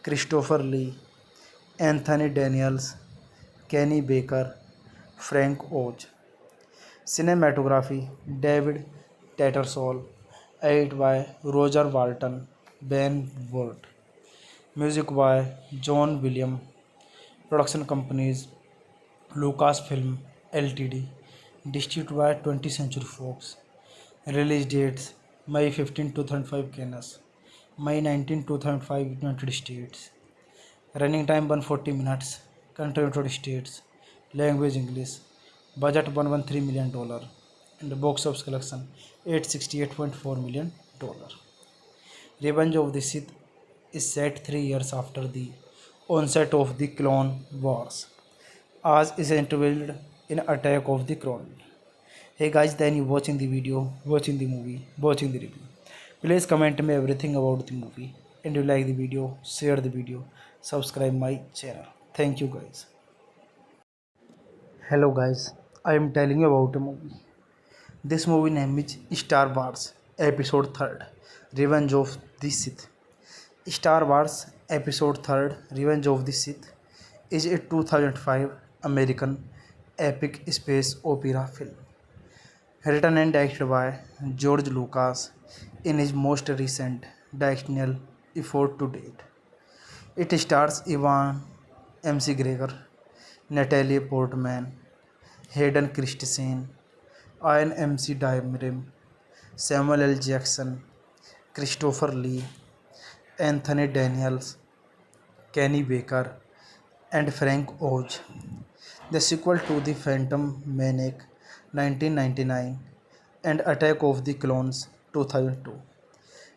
Christopher Lee, Anthony Daniels, Kenny Baker, Frank Oz. Cinematography David Tattersall, edited by Roger Walton, Ben Ward. Music by John Williams. Production companies Lucasfilm Ltd. Distributed by 20th Century Fox. Release dates May 15, 2005 Canada, May 19, 2005 United States. Running time 140 minutes. Country United States. Language English. Budget $113 million. And box office collection $868.4 million. Revenge of the Sith is set 3 years after the onset of the Clone Wars, as is interviewed in Attack of the Clone. Hey guys, then you watching the video, watching the movie, watching the review. Please comment me everything about the movie, and you like the video, share the video, subscribe my channel. Thank you guys. Hello guys, I am telling you about a movie. This movie name is Star Wars Episode 3rd Revenge of the Sith. Star Wars Episode 3rd Revenge of the Sith is a 2005 American epic space opera film written and directed by George Lucas in his most recent directorial effort to date. It stars Ewan McGregor, Natalie Portman, Hayden Christensen, Ian Diamond, Samuel L. Jackson, Christopher Lee, Anthony Daniels, Kenny Baker, and Frank Oz. The sequel to The Phantom Menace 1999 and Attack of the Clones 2002.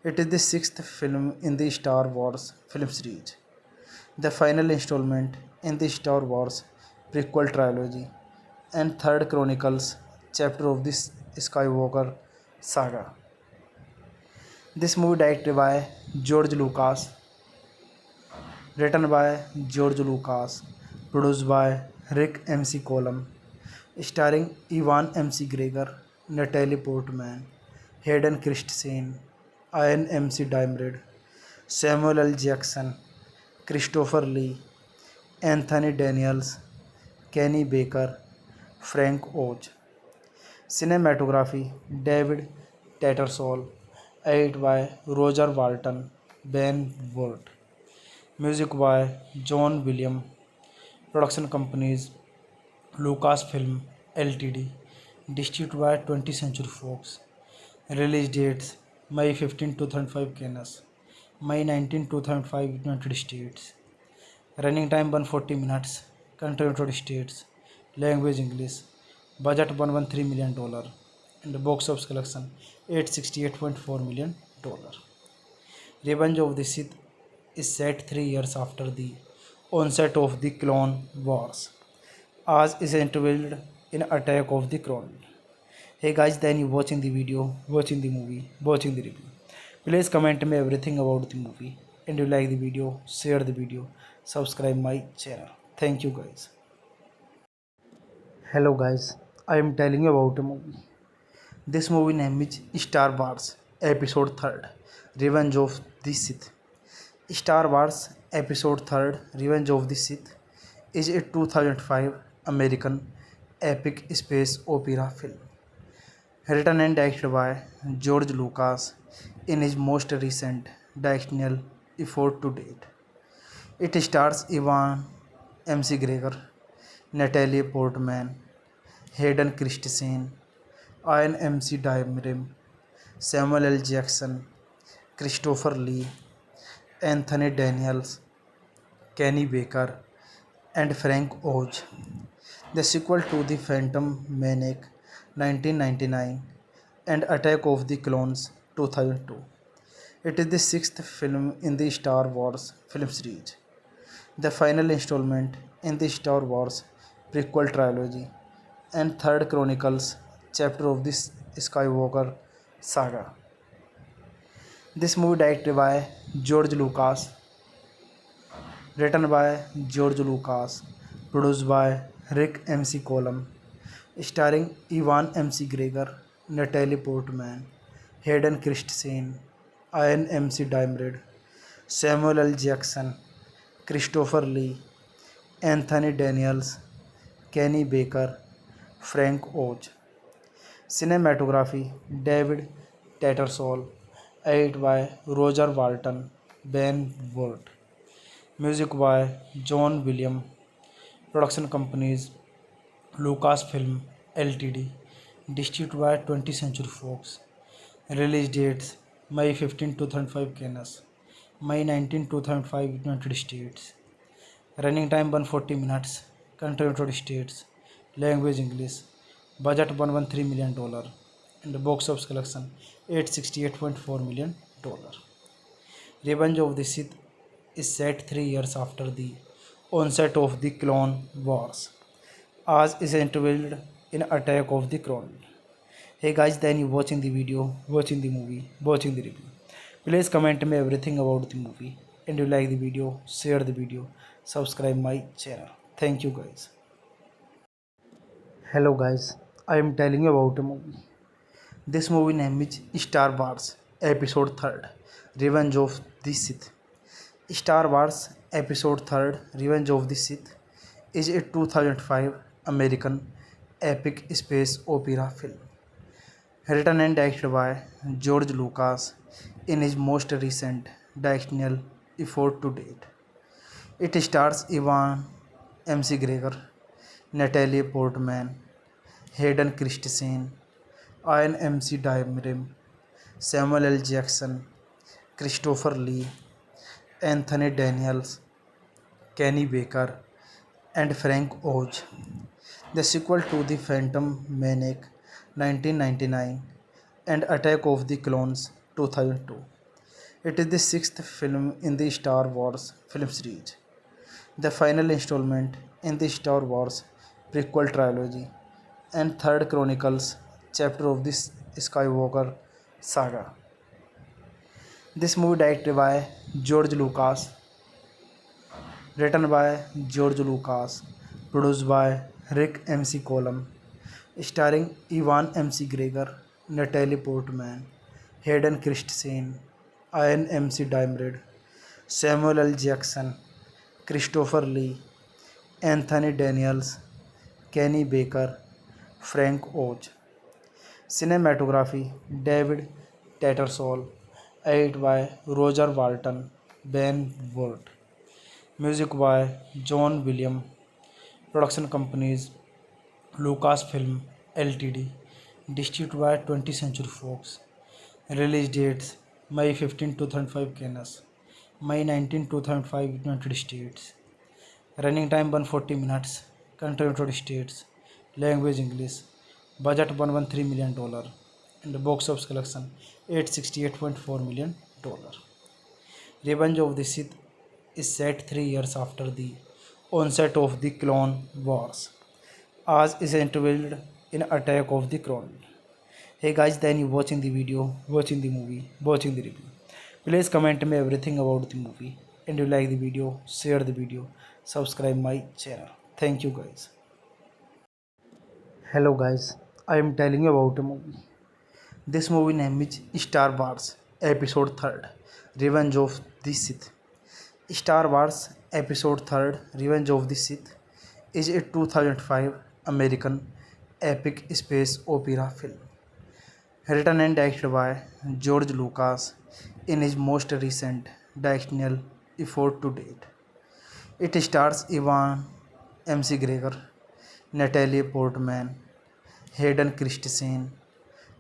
It is the sixth film in the Star Wars film series, the final installment in the Star Wars prequel trilogy, and third Chronicles chapter of the Skywalker saga. This movie directed by George Lucas, written by George Lucas, produced by Rick MC Colum, starring Ewan McGregor, Natalie Portman, Hayden Christensen, Ian Diamond, Samuel L. Jackson, Christopher Lee, Anthony Daniels, Kenny Baker, Frank Oz. Cinematography David Tattersall, edited by Roger Walton, Ben Ward. Music by John Williams. Production companies Lucasfilm Ltd. Distributed by 20th Century Fox. Release dates May 15, 2005 Canada, May 19, 2005 United States. Running time 140 minutes. Country United States. Language English. Budget $113 million. And box office collection $868.4 million. Revenge of the Sith is set 3 years after the onset of the Clone Wars, as is interviewed in Attack of the Clone. Hey guys, then you watching the video, watching the movie, watching the review. Please comment me everything about the movie, and you like the video, share the video, subscribe my channel. Thank you guys. Hello guys, I am telling you about a movie. This movie name is Star Wars Episode 3rd Revenge of the Sith. Star Wars Episode 3rd Revenge of the Sith is a 2005 American epic space opera film written and directed by George Lucas in his most recent directorial effort to date. It stars Ewan McGregor, Natalie Portman, Hayden Christensen, Ian Diamond, Samuel L. Jackson, Christopher Lee, Anthony Daniels, Kenny Baker, and Frank Oz. The sequel to The Phantom Menace 1999 and Attack of the Clones 2002. It is the sixth film in the Star Wars film series, the final installment in the Star Wars prequel trilogy, and third Chronicles chapter of the Skywalker saga. This movie directed by George Lucas, written by George Lucas, produced by Rick MC Colum, starring Ewan McGregor, Natalie Portman, Hayden Christensen, Ian Diamond, Samuel L. Jackson, Christopher Lee, Anthony Daniels, Kenny Baker, Frank Oz. Cinematography David Tattersall, edited by Roger Walton, Ben Ward. Music by John Williams. Production companies Lucasfilm Ltd. Distributed by 20th Century Fox. Release dates May 15, 2005 Cannes, May 19, 2005 United States. Running time 140 minutes. Country United States. Language English. Budget $113 million. And box office collection $868.4 million. Revenge of the Sith is set 3 years after the onset of the Clone Wars, as is interviewed in Attack of the Clone. Hey guys, then you watching the video, watching the movie, watching the review. Please comment me everything about the movie, and you like the video, share the video, subscribe my channel. Thank you guys. Hello guys, I am telling you about a movie. This movie name is Star Wars Episode 3rd Revenge of the Sith. Star Wars Episode 3rd Revenge of the Sith is a 2005 American epic space opera film written and directed by George Lucas in his most recent directorial effort to date. It stars Ewan McGregor, Natalie Portman, Hayden Christensen, Ian Diamond, Samuel L. Jackson, Christopher Lee, Anthony Daniels, Kenny Baker, and Frank Oz. The sequel to The Phantom Menace 1999 and Attack of the Clones 2002. It is the sixth film in the Star Wars film series, the final installment in the Star Wars prequel trilogy, and third Chronicles chapter of the Skywalker saga. This movie directed by George Lucas, written by George Lucas, produced by Rick MC Colum, starring Ewan McGregor, Natalie Portman, Hayden Christensen, Ian Diamond, Samuel L. Jackson, Christopher Lee, Anthony Daniels, Kenny Baker, Frank Oz. Cinematography David Tattersall, edited by Roger Walton, Ben Ward. Music by John Williams. Production companies Lucasfilm Ltd. Distributed by 20th Century Fox. Release dates May 15, 2005 Cannes, May 19, 2005 United States. Running time 140 minutes. Country United States. Language English. Budget $113 million. And box office collection $868.4 million. Revenge of the Sith is set 3 years after the onset of the Clone Wars, as is interviewed in Attack of the Clone. Hey guys, then you watching the video, watching the movie, watching the review. Please comment me everything about the movie, and you like the video, share the video, subscribe my channel. Thank you guys. Hello guys, I am telling you about a movie. This movie name is Star Wars Episode 3rd Revenge of the Sith. Star Wars Episode 3rd Revenge of the Sith is a 2005 American epic space opera film written and directed by George Lucas in his most recent directorial effort to date. It stars Ewan McGregor, Natalie Portman, Hayden Christensen,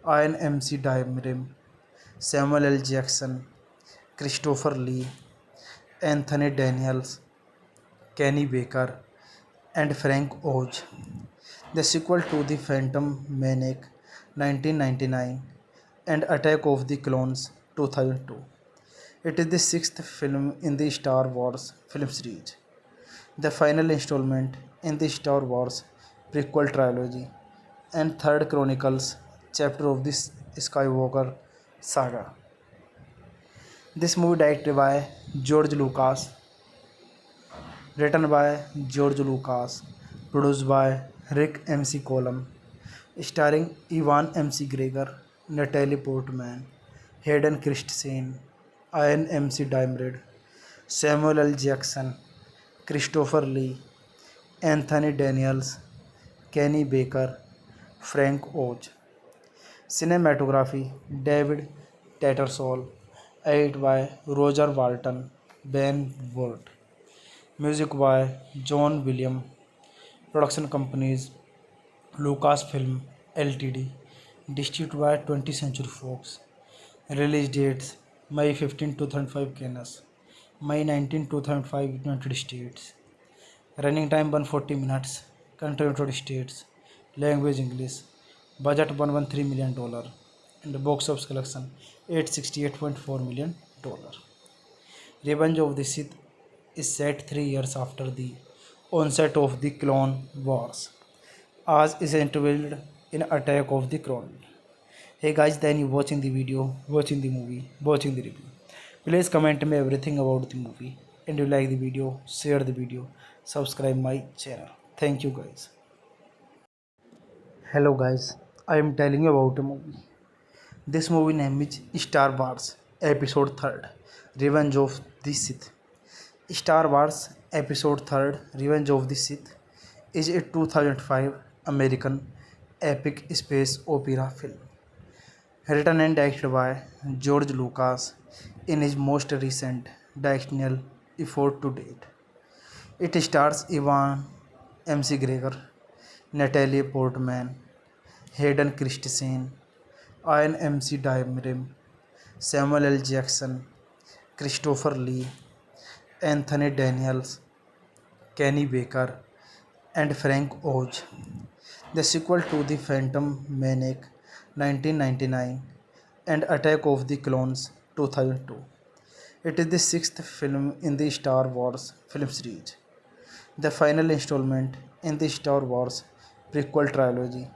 Ian Diamond, Samuel L. Jackson, Christopher Lee, Anthony Daniels, Kenny Baker, and Frank Oz. The sequel to The Phantom Menace 1999 and Attack of the Clones 2002. It is the sixth film in the Star Wars film series, the final installment in the Star Wars prequel trilogy, and third Chronicles chapter of the Skywalker saga. This movie directed by George Lucas, written by George Lucas, produced by Rick MC Colum, starring Ewan McGregor, Natalie Portman, Hayden Christensen, Ian Diamond, Samuel L. Jackson, Christopher Lee, Anthony Daniels, Kenny Baker, Frank Oz. Cinematography David Tattersall, edited by Roger Walton, Ben Ward. Music by John Williams. Production companies Lucasfilm Ltd. Distributed by 20th Century Fox. Release dates May 15, 2005 Cannes, May 19, 2005 United States. Running time 140 minutes. Country United States. Language English. Budget $113 million. And box office collection $868.4 million. Revenge of the Sith is set 3 years after the onset of the Clone Wars, as is interviewed in Attack of the Clone. Hey guys, then you watching the video, watching the movie, watching the review. Please comment me everything about the movie, and you like the video, share the video, subscribe my channel. Thank you guys. Hello guys, I am telling you about a movie. This movie name is Star Wars Episode 3rd Revenge of the Sith. Star Wars Episode 3rd Revenge of the Sith is a 2005 American epic space opera film written and directed by George Lucas in his most recent directorial effort to date. It stars Ewan McGregor, Natalie Portman, Hayden Christensen, Ian Diamond, Samuel L. Jackson, Christopher Lee, Anthony Daniels, Kenny Baker, and Frank Oz. The sequel to The Phantom Menace 1999 and Attack of the Clones 2002. It is the sixth film in the Star Wars film series, the final installment in the Star Wars prequel trilogy,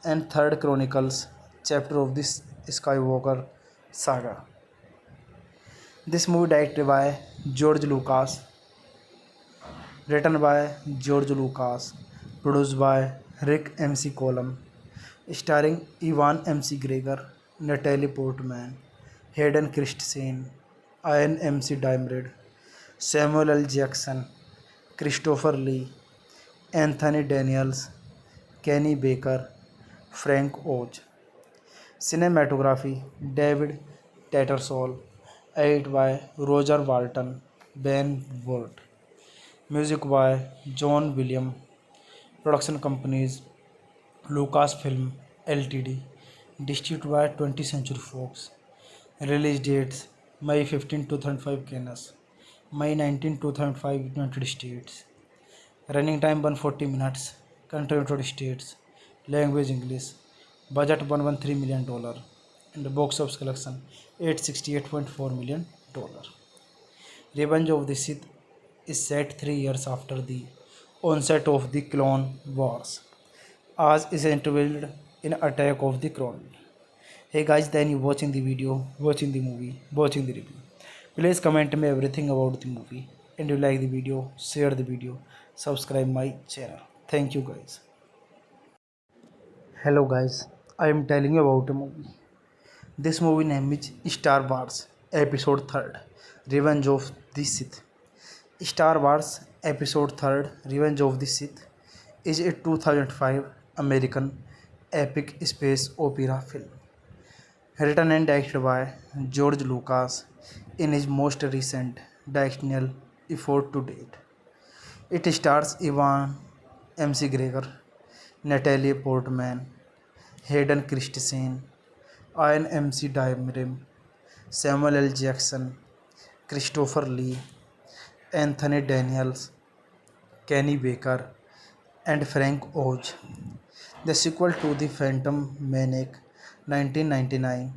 and third Chronicles chapter of the Skywalker saga. This movie directed by George Lucas, written by George Lucas, produced by Rick MC Colum, starring Ewan McGregor, Natalie Portman, Hayden Christensen, Ian Diamond, Samuel L. Jackson, Christopher Lee, Anthony Daniels, Kenny Baker, Frank Oz. Cinematography David Tattersall, edited by Roger Walton, Ben Ward. Music by John Williams. Production companies Lucasfilm Ltd. Distributed by 20th Century Fox. Release dates May 15, 2005 Cannes, May 19, 2005 United States. Running time 140 minutes. Country United States. Language English. Budget $113 million. And box office collection $868.4 million. Revenge of the Sith is set 3 years after the onset of the Clone Wars, as is interviewed in Attack of the Clone. Hey guys, then you watching the video, watching the movie, watching the review. Please comment me everything about the movie, and you like the video, share the video, subscribe my channel. Thank you guys. Hello guys, I am telling you about a movie. This movie name is Star Wars Episode 3rd Revenge of the Sith. Star Wars Episode 3rd Revenge of the Sith is a 2005 American epic space opera film written and directed by George Lucas in his most recent directorial effort to date. It stars Ewan McGregor, Natalie Portman, Hayden Christensen, Ian Diamond, Samuel L. Jackson, Christopher Lee, Anthony Daniels, Kenny Baker, and Frank Oz. The sequel to The Phantom Menace 1999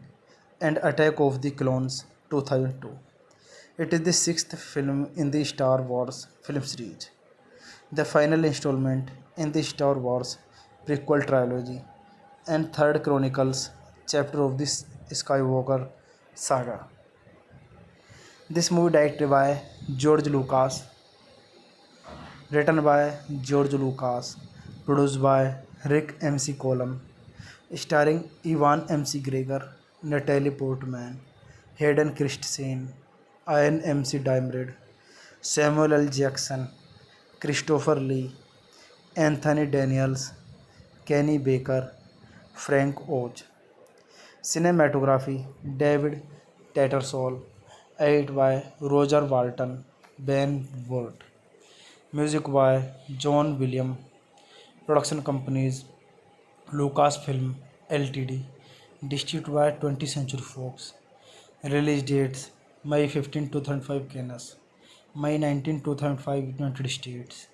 and Attack of the Clones 2002. It is the sixth film in the Star Wars film series, the final installment in the Star Wars prequel trilogy, and third Chronicles chapter of the Skywalker saga. This movie directed by George Lucas, written by George Lucas, produced by Rick MC Colum, starring Ewan McGregor, Natalie Portman, Hayden Christensen, Ian Diamond, Samuel L. Jackson, Christopher Lee, Anthony Daniels, Kenny Baker, Frank Oz. Cinematography David Tattersall, edited by Roger Walton, Ben Ward. Music by John Williams. Production companies Lucasfilm Ltd. Distributed by 20th Century Fox. Release dates May 15, 2005 Canada, May 19, 2005 United States.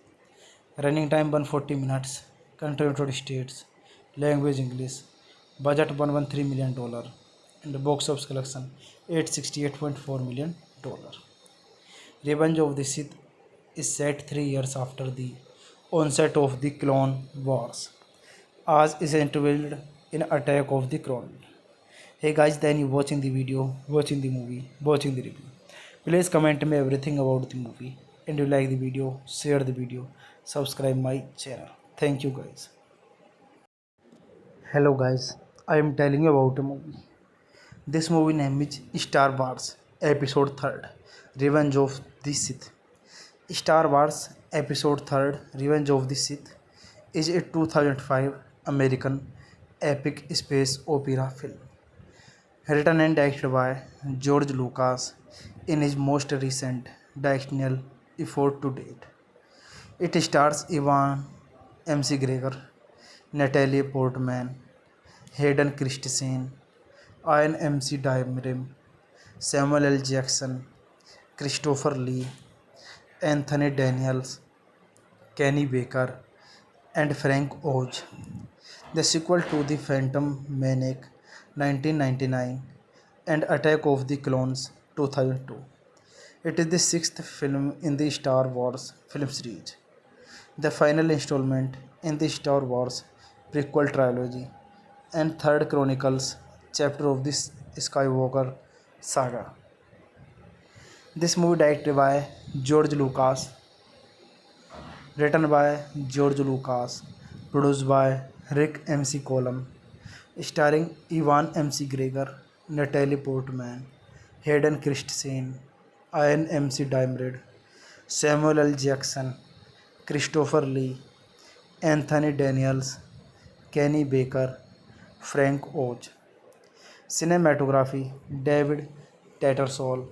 Running time 140 minutes. Country United States. Language English. Budget $113 million. And box office collection $868.4 million. Revenge of the Sith is set 3 years after the onset of the Clone Wars, as is interviewed in Attack of the Clone. Hey guys, then you watching the video, watching the movie, watching the review. Please comment me everything about the movie, and you like the video, share the video, subscribe my channel. Thank you guys. Hello guys, I am telling you about a movie. This movie name is Star Wars Episode 3rd Revenge of the Sith. Star Wars Episode 3rd Revenge of the Sith is a 2005 American epic space opera film written and directed by George Lucas in his most recent directorial effort to date. It stars Ewan McGregor, Natalie Portman, Hayden Christensen, Ian Diamond, Samuel L. Jackson, Christopher Lee, Anthony Daniels, Kenny Baker, and Frank Oz. The sequel to The Phantom Menace 1999 and Attack of the Clones 2002. It is the sixth film in the Star Wars film series, the final installment in the Star Wars prequel trilogy, and third Chronicles chapter of the Skywalker saga. This movie directed by George Lucas, written by George Lucas, produced by Rick MC Colum, starring Ewan McGregor, Natalie Portman, Hayden Christensen, Ian Diamond, Samuel L. Jackson, Christopher Lee, Anthony Daniels, Kenny Baker, Frank Oz. Cinematography David Tattersall,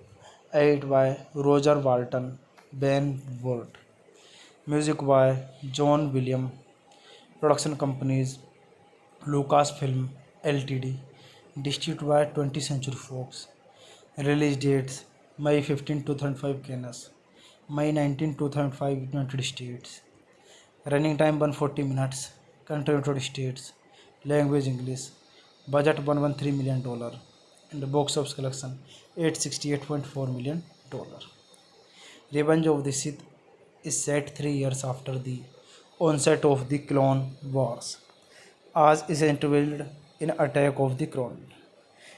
edited by Roger Walton, Ben Ward. Music by John Williams. Production companies Lucasfilm Ltd. Distributed by 20th Century Fox. Release dates May 15, 2005 Canada, May 19, 2005 United States. Running time 140 minutes. Country United States. Language English. Budget $113 million. And box office collection $868.4 million. Revenge of the Sith is set 3 years after the onset of the Clone Wars, as is interviewed in Attack of the Clone.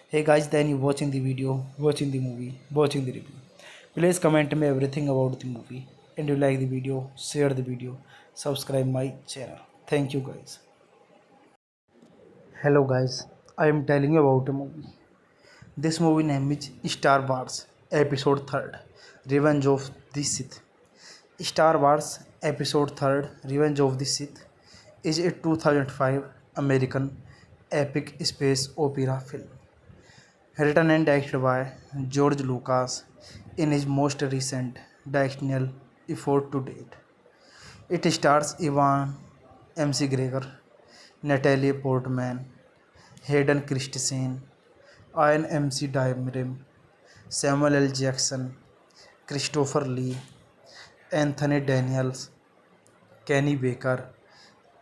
Hey guys, then you watching the video, watching the movie, watching the review. Please comment me everything about the movie, and you like the video, share the video, subscribe my channel. Thank you guys. Hello guys, I am telling you about a movie. This movie name is Star Wars Episode 3rd Revenge of the Sith. Star Wars Episode 3rd Revenge of the Sith is a 2005 American epic space opera film written and directed by George Lucas in his most recent directorial effort to date. It stars Ewan McGregor, Natalie Portman, Hayden Christensen, Ian Diamond, Samuel L. Jackson, Christopher Lee, Anthony Daniels, Kenny Baker,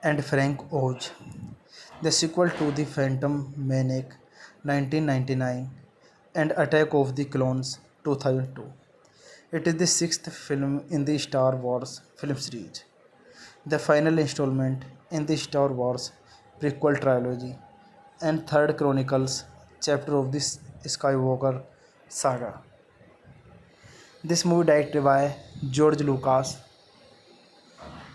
and Frank Oz. The sequel to The Phantom Menace 1999 and Attack of the Clones 2002. It is the sixth film in the Star Wars film series, the final installment in the Star Wars prequel trilogy, and third Chronicles chapter of the Skywalker saga. This movie directed by George Lucas,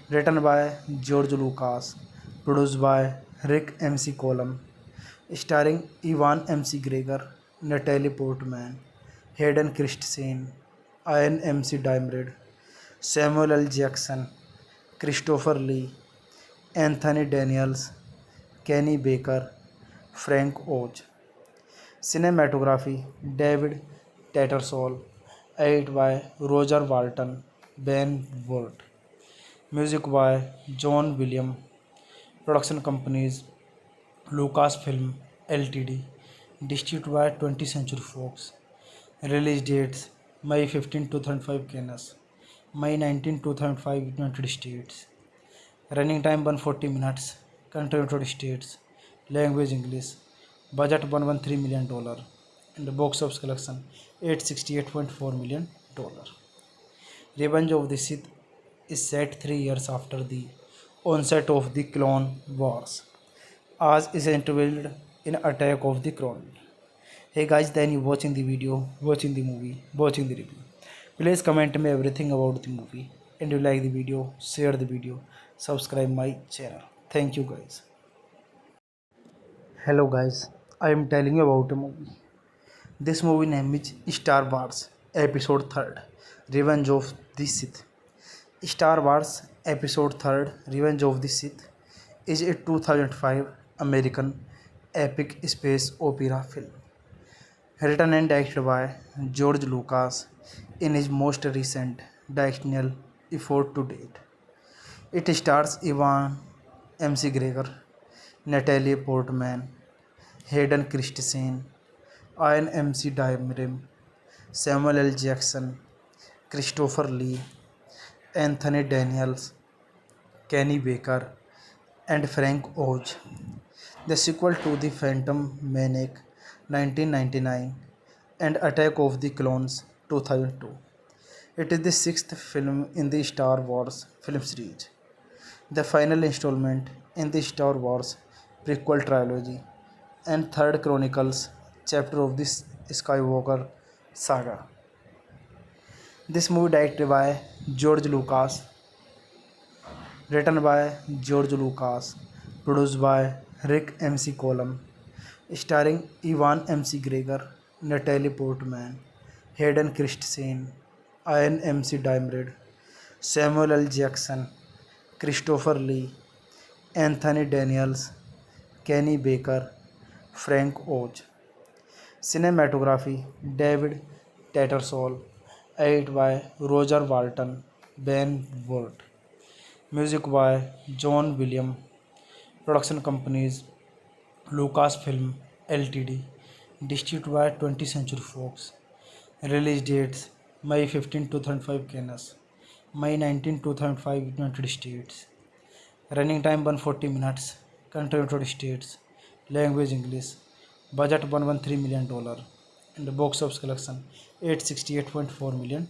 written by George Lucas, produced by Rick MC Colum, starring Ewan McGregor, Natalie Portman, Hayden Christensen, Ian Diamond, Samuel L. Jackson, Christopher Lee, Anthony Daniels, Kenny Baker, Frank Oz. Cinematography David Tattersall, edited by Roger Walton, Ben Ward. Music by John Williams. Production companies Lucasfilm Ltd. Distributed by 20th Century Fox. Release dates May 15, 2005 Cannes, May 19, 2005 United States. Running time 140 minutes. Country United States. Language English. Budget $113 million. And box office collection $868.4 million. Revenge of the Sith is set 3 years after the onset of the Clone Wars, as is interviewed in Attack of the Clone. Hey guys, then you watching the video, watching the movie, watching the review. Please comment me everything about the movie, and you like the video, share the video, subscribe my channel. Thank you guys. Hello guys, I am telling you about a movie. This movie name is Star Wars Episode 3rd Revenge of the Sith. Star Wars Episode 3rd Revenge of the Sith is a 2005 American epic space opera film written and directed by George Lucas in his most recent directorial effort to date. It stars Ewan McGregor, Natalie Portman, Hayden Christensen, Ian Diamond, Samuel L. Jackson, Christopher Lee, Anthony Daniels, Kenny Baker, and Frank Oz. The sequel to The Phantom Menace 1999 and Attack of the Clones 2002. It is the sixth film in the Star Wars film series, the final installment in the Star Wars prequel trilogy, and third Chronicles chapter of the Skywalker saga. This movie directed by George Lucas, written by George Lucas, produced by Rick MC Colum, starring Ewan McGregor, Natalie Portman, Hayden Christensen, Ian Diamond, Samuel L. Jackson, Christopher Lee, Anthony Daniels, Kenny Baker, Frank Oz. Cinematography David Tattersall, edited by Roger Walton, Ben Ward. Music by John Williams. Production companies Lucasfilm Ltd. Distributed by 20th Century Fox. Release dates May 15, 2005 Cannes, May 19, 2005 United States. Running time 140 minutes. Country United States. Language English. Budget $113 million. And box office collection $868.4 million.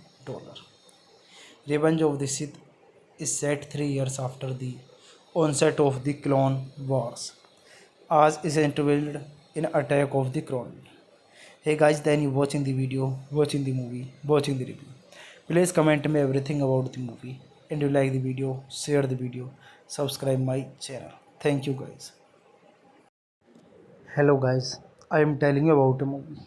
Revenge of the Sith is set 3 years after the onset of the Clone Wars, as is interviewed in Attack of the Clone. Hey guys, then you watching the video, watching the movie, watching the review. Please comment me everything about the movie, and you like the video, share the video, subscribe my channel. Thank you guys. Hello guys, I am telling you about a movie.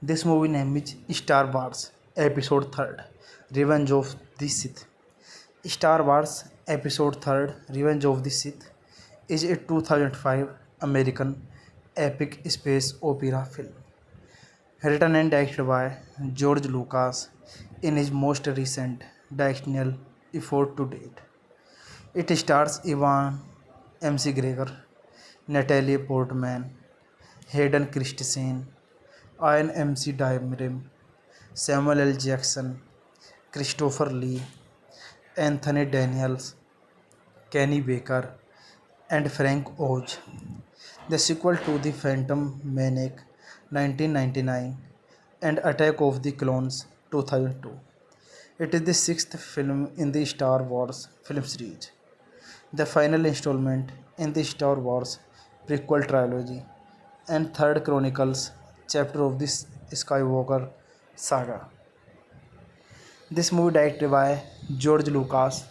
This movie name is Star Wars Episode 3rd Revenge of the Sith. Star Wars Episode 3rd Revenge of the Sith is a 2005 American epic space opera film written and directed by George Lucas in his most recent directorial effort to date. It stars Ewan McGregor, Natalie Portman, Hayden Christensen, Ian Diamond, Samuel L. Jackson, Christopher Lee, Anthony Daniels, Kenny Baker, and Frank Oz. The sequel to The Phantom Menace 1999 and Attack of the Clones 2002. It is the sixth film in the Star Wars film series, the final installment in the Star Wars prequel trilogy, and third Chronicles chapter of the Skywalker saga. This movie directed by George Lucas,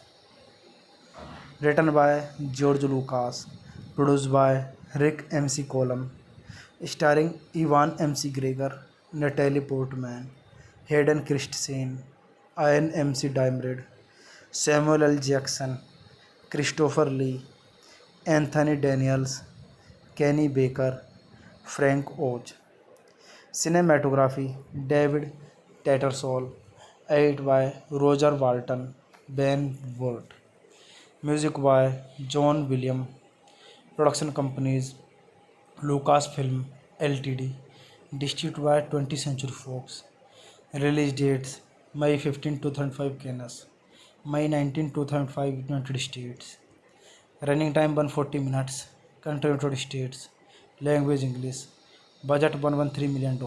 written by George Lucas, produced by Rick MC Colum, starring Ewan McGregor, Natalie Portman, Hayden Christensen, Ian Diamond, Samuel L. Jackson, Christopher Lee, Anthony Daniels, Kenny Baker, Frank Oz. Cinematography David Tattersall, edited by Roger Walton, Ben Ward. Music by John Williams. Production companies Lucasfilm Ltd. Distributed by 20th Century Fox. Release dates May 15, 2005 Cannes, May 19, 2005 United States. Running time 140 minutes. Country United States. Language English. Budget $113 million.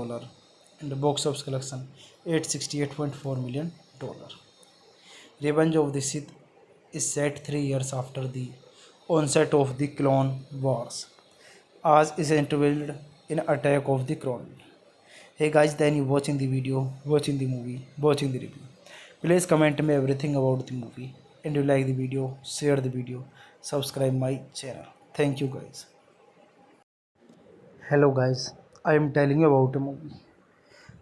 And box office collection $868.4 million. Revenge of the Sith is set 3 years after the onset of the Clone Wars, as is interviewed in Attack of the Clone. Hey guys, then you watching the video, watching the movie, watching the review. Please comment me everything about the movie, and you like the video, share the video, subscribe my channel. Thank you guys. Hello guys, I am telling you about a movie.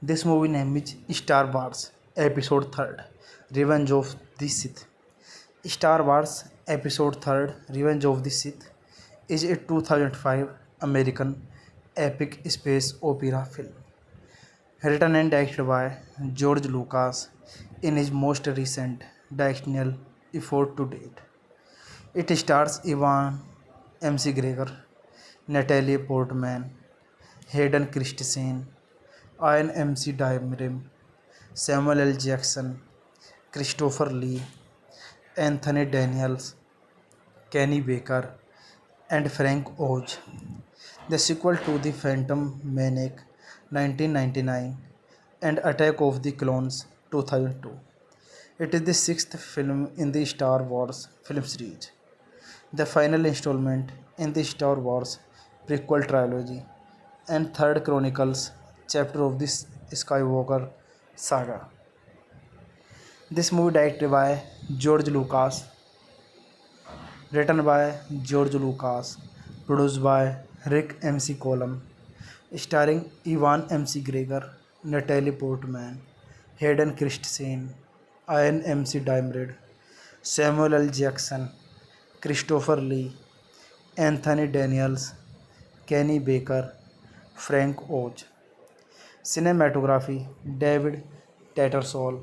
This movie name is Star Wars Episode 3rd Revenge of the Sith. Star Wars Episode 3rd Revenge of the Sith is a 2005 American epic space opera film written and directed by George Lucas in his most recent directorial effort to date. It stars Ewan McGregor, Natalie Portman, Hayden Christensen, Ian Diamond, Samuel L. Jackson, Christopher Lee, Anthony Daniels, Kenny Baker, and Frank Oz. The sequel to The Phantom Menace 1999 and Attack of the Clones 2002. It is the sixth film in the Star Wars film series, the final installment in the Star Wars prequel trilogy, and third Chronicles chapter of the Skywalker saga. This movie directed by George Lucas, written by George Lucas, produced by Rick MC Colum, starring Ewan McGregor, Natalie Portman, Hayden Christensen, Ian Diamond, Samuel L. Jackson, Christopher Lee, Anthony Daniels, Kenny Baker, Frank Oz. Cinematography David Tattersall,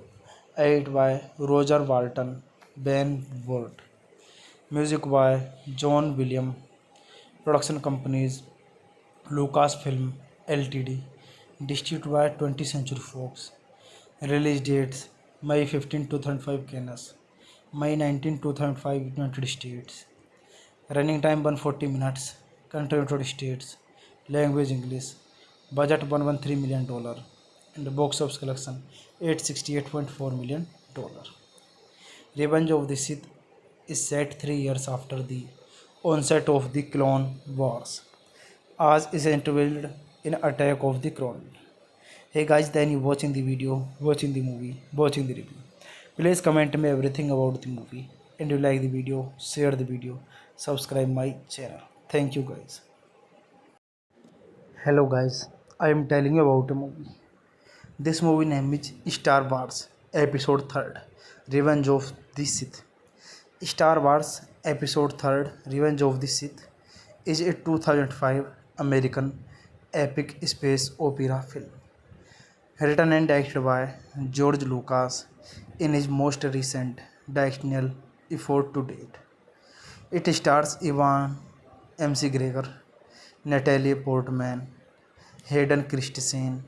edited by Roger Walton, Ben Ward. Music by John Williams. Production companies Lucasfilm Ltd. Distributed by 20th Century Fox. Release dates May 15, 2005 Cannes, May 19, 2005 United States. Running time 140 minutes. Country United States. Language English. Budget $113 million. And box office collection $868.4 million. Revenge of the Sith is set 3 years after the onset of the Clone Wars, as is interviewed in Attack of the Clone. Hey guys, then you watching the video, watching the movie, watching the review. Please comment me everything about the movie, and you like the video, share the video, subscribe my channel. Thank you guys. Hello guys, I am telling you about a movie. This movie name is Star Wars Episode 3rd Revenge of the Sith. Star Wars Episode 3rd Revenge of the Sith is a 2005 American epic space opera film written and directed by George Lucas in his most recent directorial effort to date. It stars Ewan McGregor, Natalie Portman, Hayden Christensen,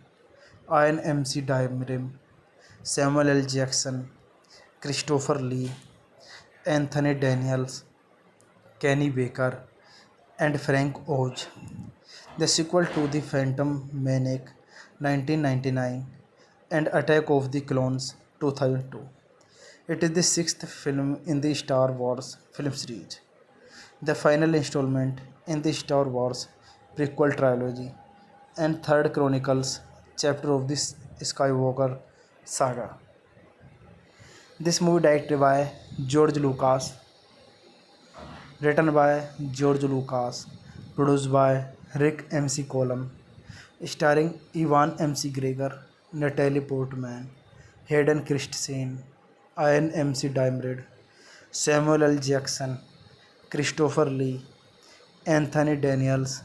Ian Diamond, Samuel L. Jackson, Christopher Lee, Anthony Daniels, Kenny Baker, and Frank Oz. The sequel to The Phantom Menace 1999 and Attack of the Clones 2002. It is the sixth film in the Star Wars film series, the final installment in the Star Wars prequel trilogy, and third Chronicles chapter of the Skywalker saga. This movie directed by George Lucas, written by George Lucas, produced by Rick MC Colum, starring Ewan McGregor, Natalie Portman, Hayden Christensen, Ian Diamond, Samuel L. Jackson, Christopher Lee, Anthony Daniels,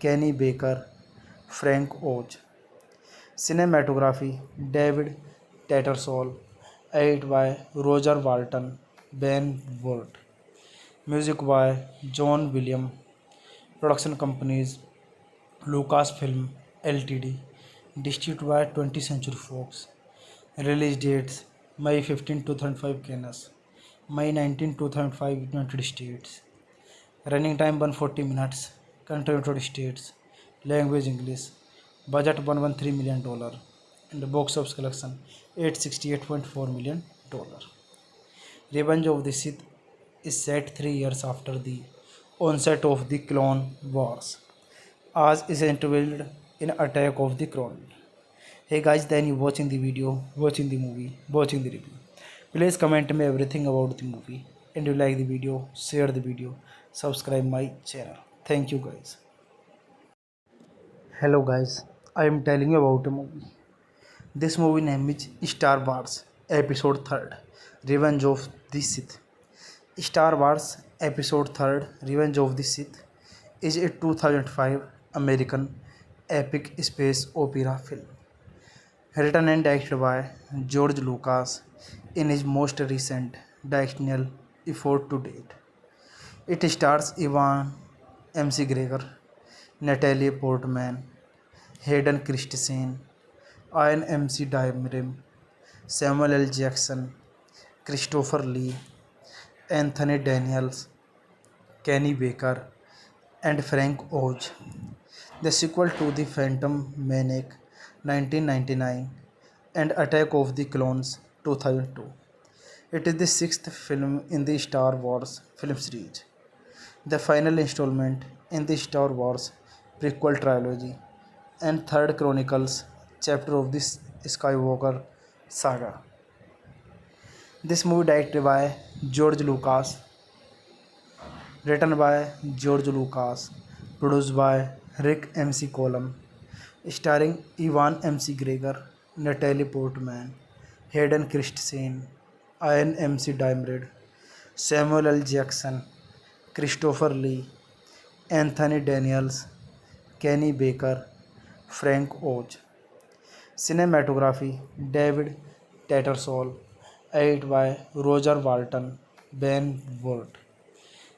Kenny Baker, Frank Oz. Cinematography David Tattersall, edited by Roger Walton, Ben Ward. Music by John Williams. Production companies Lucasfilm Ltd. Distributed by 20th Century Fox. Release dates May 15, 2005 Cannes, May 19, 2005 United States. Running time 140 minutes. Country United States. Language English. Budget $113 million. And box office collection $868.4 million. Revenge of the Sith is set 3 years after the onset of the Clone Wars, as is interviewed in Attack of the Clone. Hey guys, then you watching the video, watching the movie, watching the review. Please comment me everything about the movie, and you like the video, share the video, subscribe my channel. Thank you guys. Hello guys, I am telling you about a movie. This movie name is Star Wars Episode 3rd Revenge of the Sith. Star Wars Episode 3rd Revenge of the Sith is a 2005 American epic space opera film written and directed by George Lucas in his most recent directorial effort to date. It stars Ewan McGregor, Natalie Portman, Hayden Christensen, Ian Diamond, Samuel L. Jackson, Christopher Lee, Anthony Daniels, Kenny Baker, and Frank Oz. The sequel to The Phantom Menace 1999 and Attack of the Clones 2002. It is the sixth film in the Star Wars film series, the final installment in the Star Wars prequel trilogy, and third Chronicles chapter of the Skywalker saga. This movie directed by George Lucas, written by George Lucas, produced by Rick MC Colum, starring Ewan McGregor, Natalie Portman, Hayden Christensen, Ian Diamond, Samuel L. Jackson, Christopher Lee, Anthony Daniels, Kenny Baker, Frank Oz. Cinematography David Tattersall, edited by Roger Walton, Ben Ward.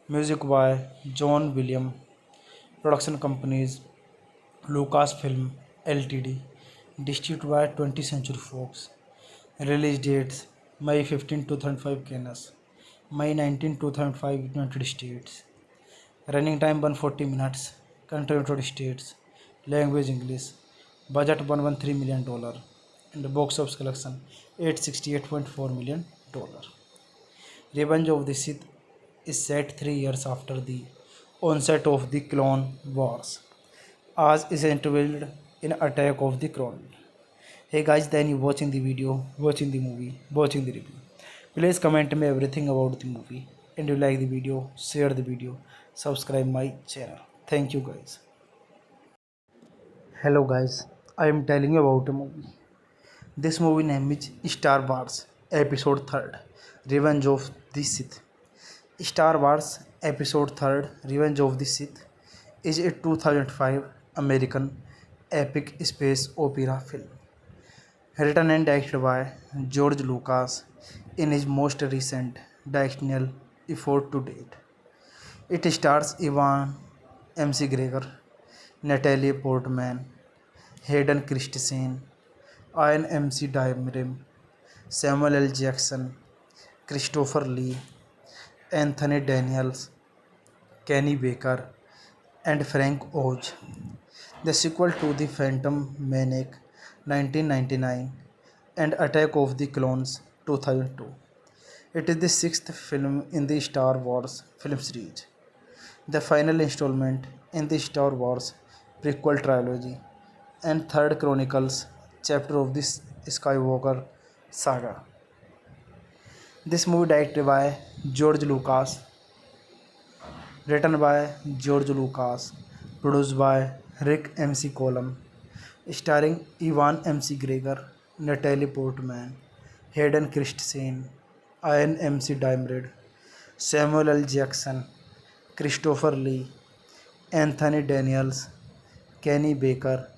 Music by John Williams. Production companies Lucasfilm Ltd. Distributed by 20th Century Fox. Release dates May 15, 2005 Cannes, May 19, 2005 United States. Running time 140 minutes. Country United States. Language English. Budget $113 million. And box office collection $868.4 million. Revenge of the Sith is set 3 years after the onset of the Clone Wars, as is interviewed in Attack of the Clone. Hey guys, then you watching the video, watching the movie, watching the review. Please comment me everything about the movie, and you like the video, share the video, subscribe my channel. Thank you guys. Hello guys, I am telling you about a movie. This movie name is Star Wars Episode 3rd Revenge of the Sith. Star Wars Episode 3rd Revenge of the Sith is a 2005 American epic space opera film written and directed by George Lucas in his most recent directorial effort to date. It stars Ewan McGregor, Natalie Portman, Hayden Christensen, Ian Diamond, Samuel L. Jackson, Christopher Lee, Anthony Daniels, Kenny Baker, and Frank Oz. The sequel to The Phantom Menace 1999 and Attack of the Clones 2002. It is the sixth film in the Star Wars film series, the final installment in the Star Wars prequel trilogy, and third Chronicles chapter of the Skywalker saga. This movie directed by George Lucas, written by George Lucas, produced by Rick MC Colum, starring Ewan McGregor, Natalie Portman, Hayden Christensen, Ian Diamond, Samuel L. Jackson, Christopher Lee, Anthony Daniels, Kenny Baker,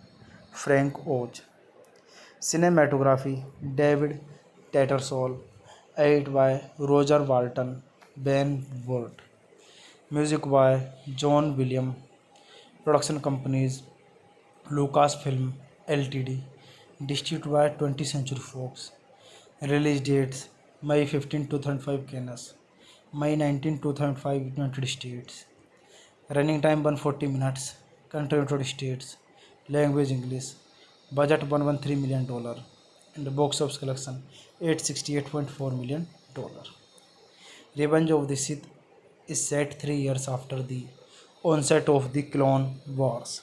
Frank Oz. Cinematography David Tattersall, edited by Roger Walton, Ben Ward. Music by John Williams. Production companies Lucasfilm Ltd. Distributed by 20th Century Fox. Release dates May 15, 2005 Cannes, May 19, 2005 United States. Running time 140 minutes. Country United States. Language English. Budget $113 million. And box office collection $868.4 million. Revenge of the Sith is set 3 years after the onset of the Clone Wars,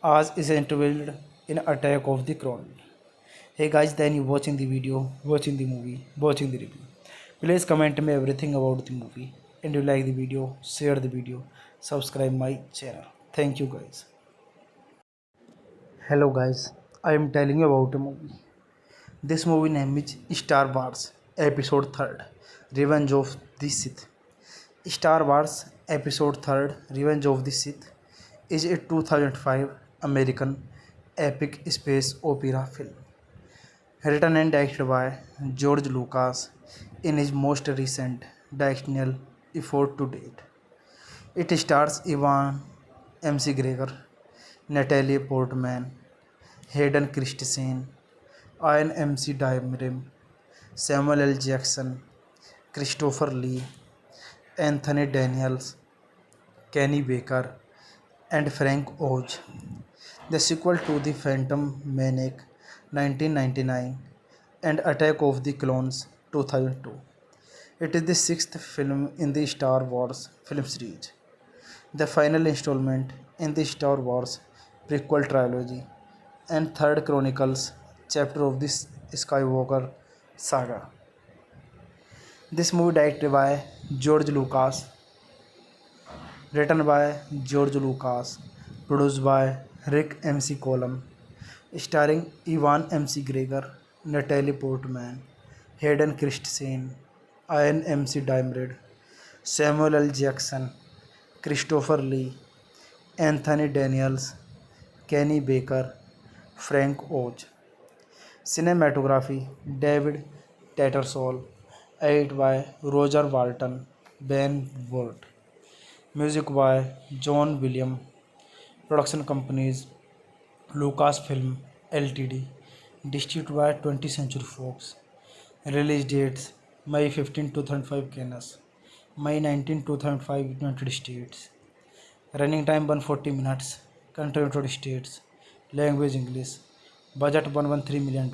as is interviewed in Attack of the Clone. Hey guys, then you watching the video, watching the movie, watching the review. Please comment me everything about the movie. And you like the video, share the video, subscribe my channel. Thank you guys. Hello guys, I am telling you about a movie. This movie name is Star Wars Episode 3rd Revenge of the Sith. Star Wars Episode 3rd Revenge of the Sith is a 2005 American epic space opera film written and directed by George Lucas in his most recent directorial effort to date. It stars Ewan McGregor, Natalie Portman, Hayden Christensen, Ian Diamond, Samuel L. Jackson, Christopher Lee, Anthony Daniels, Kenny Baker, and Frank Oz. The sequel to The Phantom Menace 1999 and Attack of the Clones 2002. It is the sixth film in the Star Wars film series, the final installment in the Star Wars prequel trilogy, and third Chronicles chapter of the Skywalker saga. This movie directed by George Lucas, written by George Lucas, produced by Rick MC Colum, starring Ewan McGregor, Natalie Portman, Hayden Christensen, Ian Diamond, Samuel L. Jackson, Christopher Lee, Anthony Daniels, Kenny Baker, Frank Oz. Cinematography David Tattersall, edited by Roger Walton, Ben Ward. Music by John Williams. Production companies Lucasfilm Ltd. Distributed by 20th Century Fox. Release dates May 15, 2005 Cannes, May 19, 2005 United States. Running time 140 minutes. Country United States. Language English. Budget $113 million.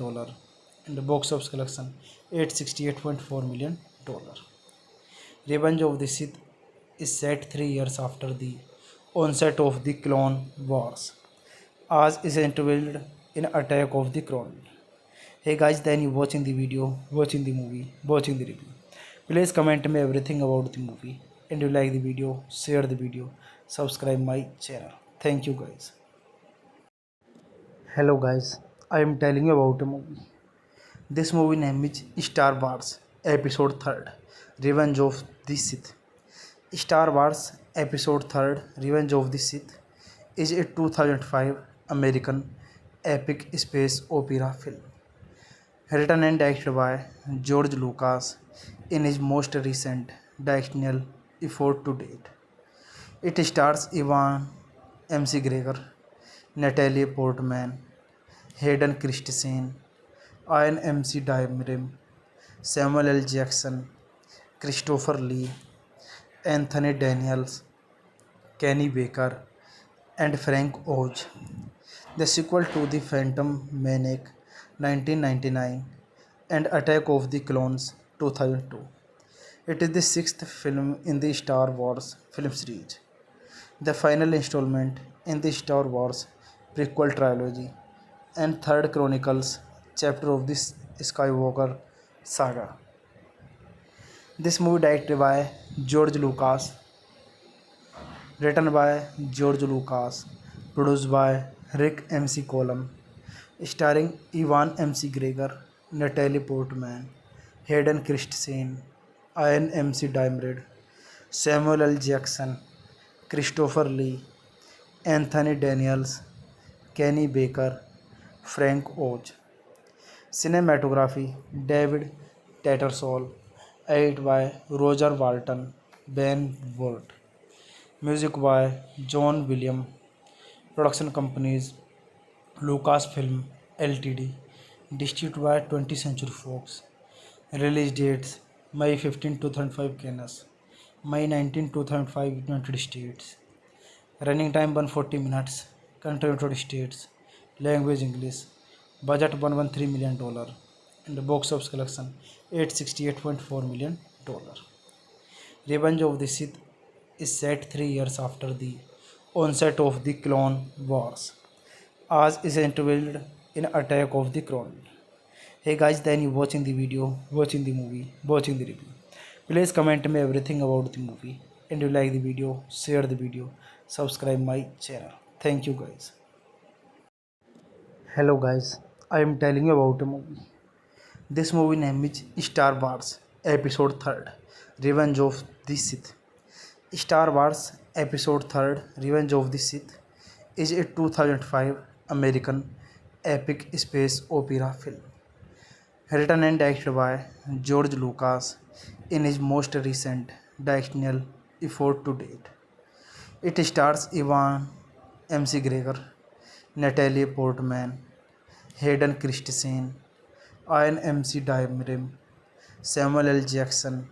And box office collection $868.4 million. Revenge of the Sith is set 3 years after the onset of the Clone Wars, as is interviewed in Attack of the Clone. Hey guys, then you watching the video, watching the movie, watching the review. Please comment me everything about the movie. And you like the video, share the video, subscribe my channel. Thank you guys. Hello guys, I am telling you about a movie. This movie name is Star Wars Episode 3rd Revenge of the Sith. Star Wars Episode 3rd Revenge of the Sith is a 2005 American epic space opera film written and directed by George Lucas in his most recent directorial effort to date. It stars Ewan McGregor, Natalie Portman, Hayden Christensen, Ian Diamond, Samuel L. Jackson, Christopher Lee, Anthony Daniels, Kenny Baker, and Frank Oz. The sequel to The Phantom Menace 1999 and Attack of the Clones 2002. It is the sixth film in the Star Wars film series, the final installment in the Star Wars prequel trilogy, and third Chronicles chapter of the Skywalker saga. This movie directed by George Lucas, written by George Lucas, produced by Rick MC Colum, starring Ewan McGregor, Natalie Portman, Hayden Christensen, Ian Diamond, Samuel L. Jackson, Christopher Lee, Anthony Daniels, Kenny Baker, Frank Oz. Cinematography David Tattersall, edited by Roger Walton, Ben Ward. Music by John Williams. Production companies Lucasfilm Ltd. Distributed by 20th Century Fox. Release dates May 15, 2005 Cannes, May 19, 2005 United States. Running time 140 minutes. Country United States. Language English. Budget $113 million. And box office collection $868.4 million. Revenge of the Sith is set 3 years after the onset of the Clone Wars, as is interviewed in Attack of the Clone. Hey guys, then you watching the video, watching the movie, watching the review. Please comment me everything about the movie, and you like the video, share the video, subscribe my channel. Thank you guys. Hello guys, I am telling you about a movie. This movie name is Star Wars Episode 3rd Revenge of the Sith. Star Wars Episode 3rd Revenge of the Sith is a 2005 American epic space opera film written and directed by George Lucas in his most recent directorial effort to date. It stars Ewan McGregor, Natalie Portman, Hayden Christensen, Ian Diamond, Samuel L. Jackson,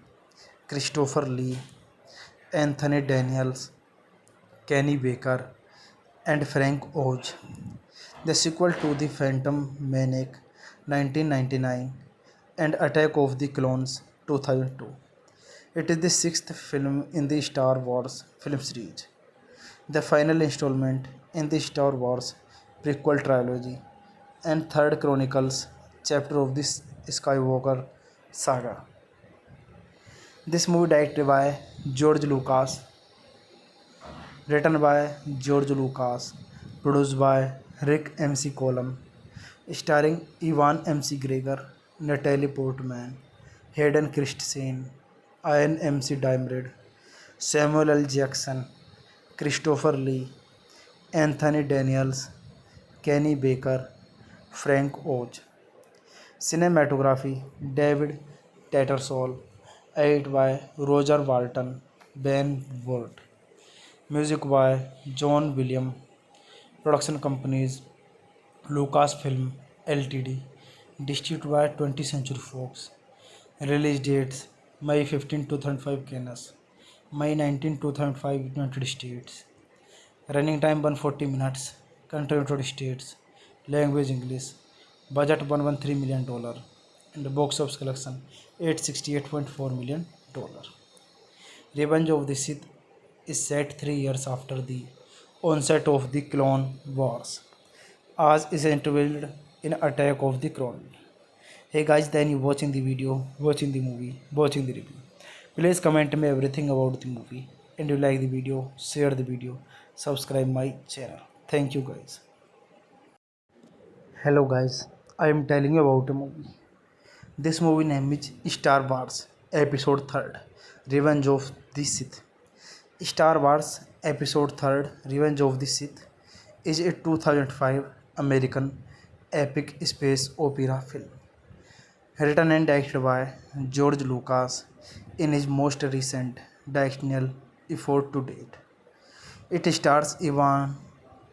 Christopher Lee, Anthony Daniels, Kenny Baker, and Frank Oz. The sequel to The Phantom Menace 1999 and Attack of the Clones 2002. It is the sixth film in the Star Wars film series, the final installment in the Star Wars prequel trilogy, and third Chronicles chapter of the Skywalker saga. This movie directed by George Lucas, written by George Lucas, produced by Rick MC Colum, starring Ewan McGregor, Natalie Portman, Hayden Christensen, Ian Diamond, Samuel L. Jackson, Christopher Lee, Anthony Daniels, Kenny Baker, Frank Oz. Cinematography David Tattersall, edited by Roger Walton, Ben Ward. Music by John Williams. Production companies Lucasfilm Ltd. Distributed by 20th Century Fox. Release dates May 15, 2005 Cannes, May 19, 2005 United States. Running time 140 minutes. Country United States. Language English. Budget $113 million. And box office collection $868.4 million. Revenge of the Sith is set 3 years after the onset of the Clone Wars, as is interviewed in Attack of the Clone. Hey guys, then you watching the video, watching the movie, watching the review. Please comment me everything about the movie, and you like the video, share the video, subscribe my channel. Thank you guys. Hello guys, I am telling you about a movie. This movie name is Star Wars Episode 3rd Revenge of the Sith. Star Wars Episode 3rd Revenge of the Sith is a 2005 American epic space opera film written and directed by George Lucas in his most recent directorial effort to date. It stars Ewan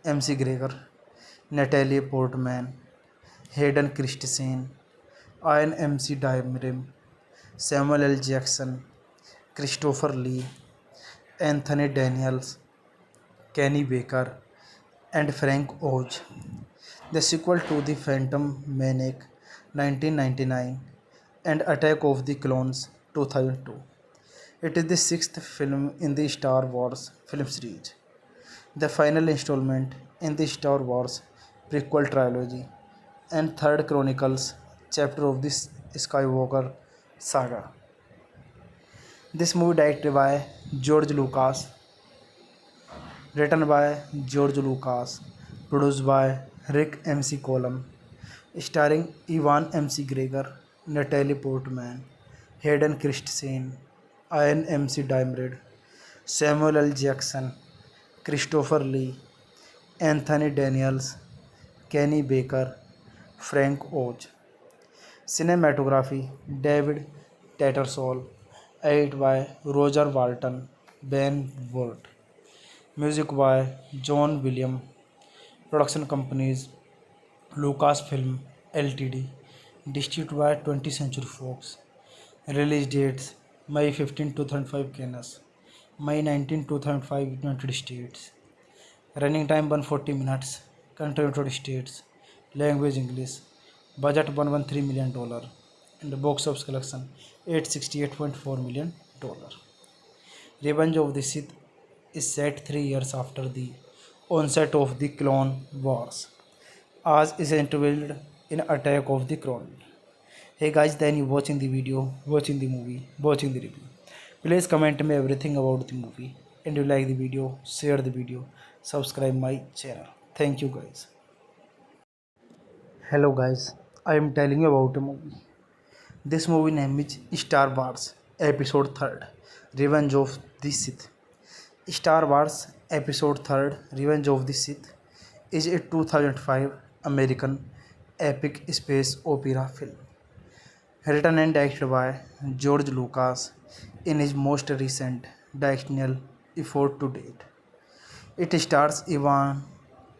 McGregor, Natalie Portman, Hayden Christensen, Ian Diamond, Samuel L. Jackson, Christopher Lee, Anthony Daniels, Kenny Baker, and Frank Oz. The sequel to The Phantom Menace 1999 and Attack of the Clones 2002. It is the sixth film in the Star Wars film series, the final installment in the Star Wars prequel trilogy, and third Chronicles chapter of the Skywalker saga. This movie directed by George Lucas, written by George Lucas, produced by Rick MC Colum, starring Ewan McGregor, Natalie Portman, Hayden Christensen, Ian Diamond, Samuel L. Jackson, Christopher Lee, Anthony Daniels, Kenny Baker, Frank Oz. Cinematography David Tattersall, edited by Roger Walton, Ben Ward. Music by John Williams. Production companies Lucasfilm Ltd. Distributed by 20th Century Fox. Release dates May 15, 2005 Canada, May 19, 2005 United States. Running time 140 minutes. Country United States. Language English. Budget $113 million. And box office collection $868.4 million. Revenge of the Sith is set 3 years after the onset of the Clone Wars, as is interviewed in Attack of the Clone. Hey guys, then you watching the video, watching the movie, watching the review. Please comment me everything about the movie, and you like the video, share the video, subscribe my channel. Thank you guys. Hello guys, I am telling you about a movie. This movie name is Star Wars Episode 3rd Revenge of the Sith. Star Wars Episode 3rd Revenge of the Sith is a 2005 American epic space opera film written and directed by George Lucas in his most recent directorial effort to date. It stars Ewan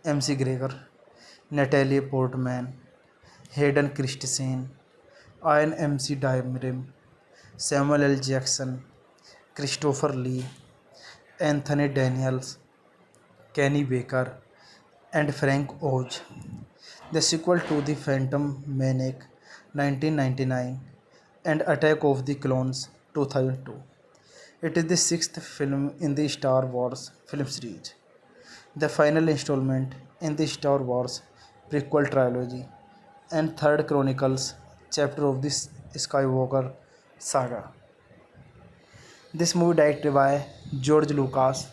McGregor, Natalie Portman, Hayden Christensen, Ian Diamond, Samuel L. Jackson, Christopher Lee, Anthony Daniels, Kenny Baker, and Frank Oz. The sequel to The Phantom Menace 1999 and Attack of the Clones 2002. It is the sixth film in the Star Wars film series, the final installment in the Star Wars prequel trilogy, and third Chronicles chapter of the Skywalker saga. This movie directed by George Lucas,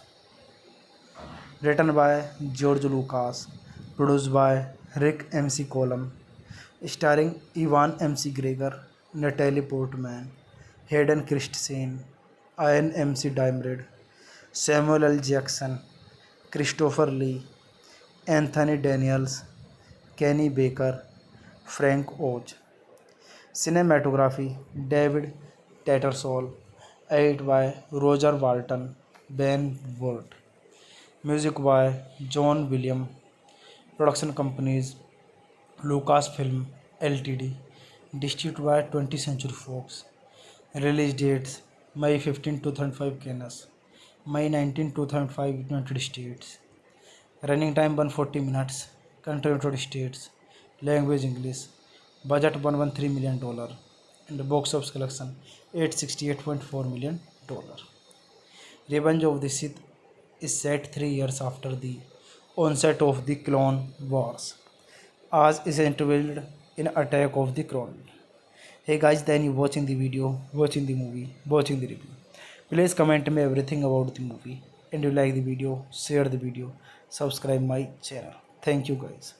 written by George Lucas, produced by Rick MC Colum, starring Ewan McGregor, Natalie Portman, Hayden Christensen, Ian Diamond, Samuel L. Jackson, Christopher Lee, Anthony Daniels, Kenny Baker, Frank Oz. Cinematography David Tattersall, edited by Roger Walton, Ben Ward. Music by John Williams. Production companies Lucasfilm Ltd. Distributed by 20th Century Fox. Release dates May 15, 2005 Canada, May 19, 2005 United States. Running time 140 minutes. Country United States. Language English. Budget $113 million. And box office collection $868.4 million. Revenge of the Sith is set 3 years after the onset of the Clone Wars, as is interviewed in Attack of the Clone. Hey guys, then you watching the video, watching the movie, watching the review. Please comment me everything about the movie, and you like the video, share the video, subscribe my channel. Thank you guys.